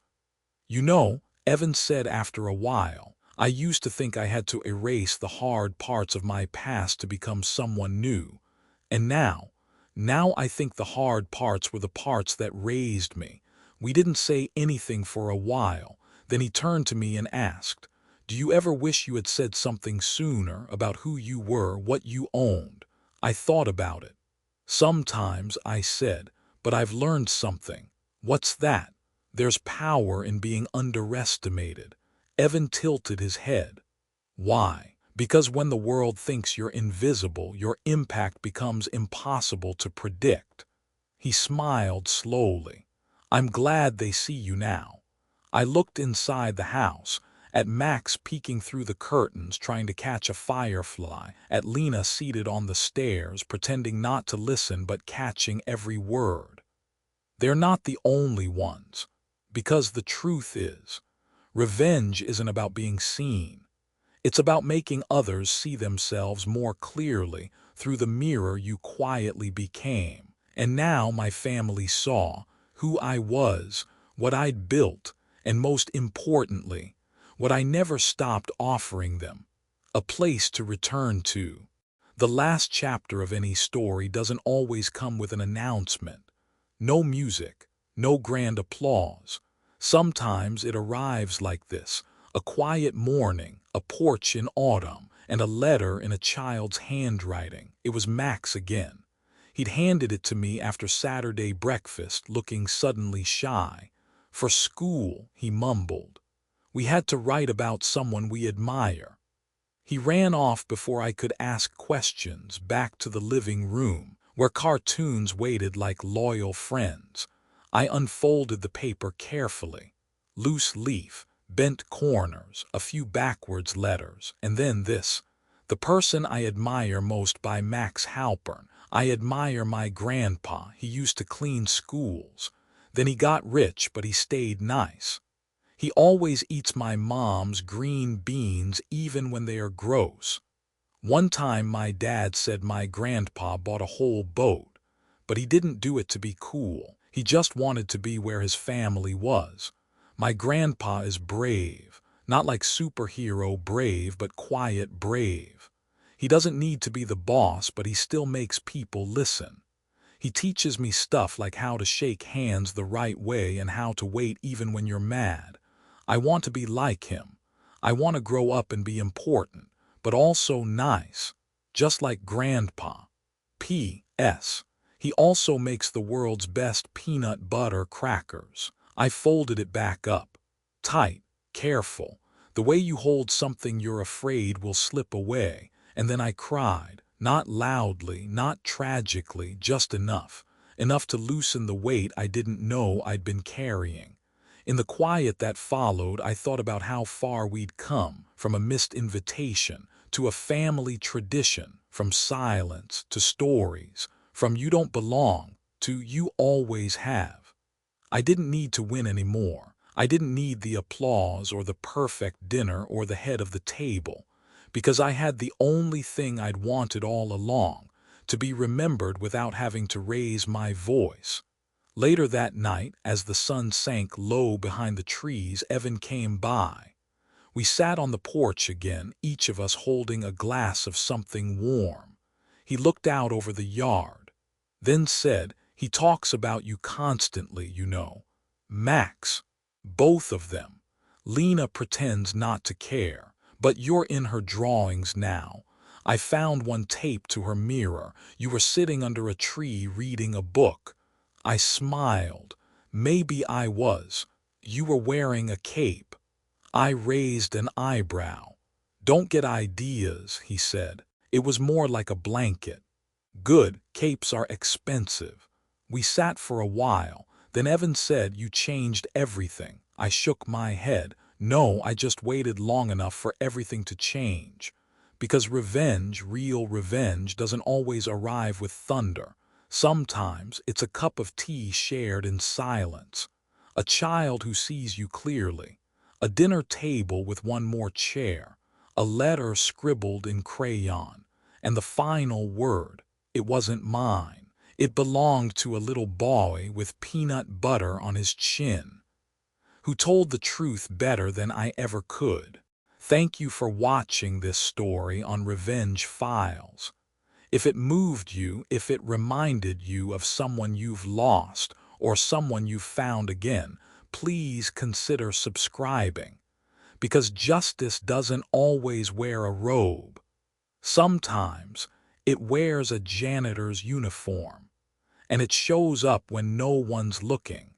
"You know," Evan said after a while, I used to think I had to erase the hard parts of my past to become someone new. And now I think the hard parts were the parts that raised me. We didn't say anything for a while. Then he turned to me and asked, "Do you ever wish you had said something sooner about who you were, what you owned?" I thought about it. "Sometimes," I said, "but I've learned something." "What's that?" "There's power in being underestimated." Evan tilted his head. "Why?" "Because when the world thinks you're invisible, your impact becomes impossible to predict." He smiled slowly. "I'm glad they see you now." I looked inside the house, at Max peeking through the curtains trying to catch a firefly, at Lena seated on the stairs pretending not to listen but catching every word. They're not the only ones. Because the truth is, revenge isn't about being seen. It's about making others see themselves more clearly through the mirror you quietly became. And now my family saw who I was, what I'd built, and most importantly, what I never stopped offering them: a place to return to. The last chapter of any story doesn't always come with an announcement. No music, no grand applause. Sometimes it arrives like this: a quiet morning, a porch in autumn, and a letter in a child's handwriting. It was Max again. He'd handed it to me after Saturday breakfast, looking suddenly shy. "For school," he mumbled. "We had to write about someone we admire." He ran off before I could ask questions, back to the living room, where cartoons waited like loyal friends. I unfolded the paper carefully. Loose leaf, bent corners, a few backwards letters, and then this: "The person I admire most," by Max Halpern. "I admire my grandpa. He used to clean schools. Then he got rich, but he stayed nice. He always eats my mom's green beans even when they are gross." One time my dad said my grandpa bought a whole boat, but he didn't do it to be cool. He just wanted to be where his family was. My grandpa is brave, not like superhero brave, but quiet brave. He doesn't need to be the boss, but he still makes people listen. He teaches me stuff like how to shake hands the right way and how to wait even when you're mad. I want to be like him. I want to grow up and be important, but also nice, just like Grandpa. P.S. He also makes the world's best peanut butter crackers. I folded it back up. Tight, careful, the way you hold something you're afraid will slip away. And then I cried, not loudly, not tragically, just enough to loosen the weight I didn't know I'd been carrying. In the quiet that followed, I thought about how far we'd come, from a missed invitation to a family tradition, from silence to stories, from "you don't belong" to "you always have." I didn't need to win anymore. I didn't need the applause or the perfect dinner or the head of the table, because I had the only thing I'd wanted all along: to be remembered without having to raise my voice. Later that night, as the sun sank low behind the trees, Evan came by. We sat on the porch again, each of us holding a glass of something warm. He looked out over the yard, then said, "He talks about you constantly, you know." "Max." "Both of them." "Lena pretends not to care, but you're in her drawings now. I found one taped to her mirror. You were sitting under a tree reading a book." I smiled. "Maybe I was. You were wearing a cape." I raised an eyebrow. "Don't get ideas," he said. "It was more like a blanket." "Good, capes are expensive." We sat for a while. Then Evan said, "You changed everything." I shook my head. "No, I just waited long enough for everything to change." Because revenge, real revenge, doesn't always arrive with thunder. Sometimes it's a cup of tea shared in silence, a child who sees you clearly, a dinner table with one more chair, a letter scribbled in crayon, and the final word: it wasn't mine. It belonged to a little boy with peanut butter on his chin, who told the truth better than I ever could. Thank you for watching this story on Revenge Files. If it moved you, if it reminded you of someone you've lost or someone you've found again, please consider subscribing. Because justice doesn't always wear a robe. Sometimes it wears a janitor's uniform, and it shows up when no one's looking.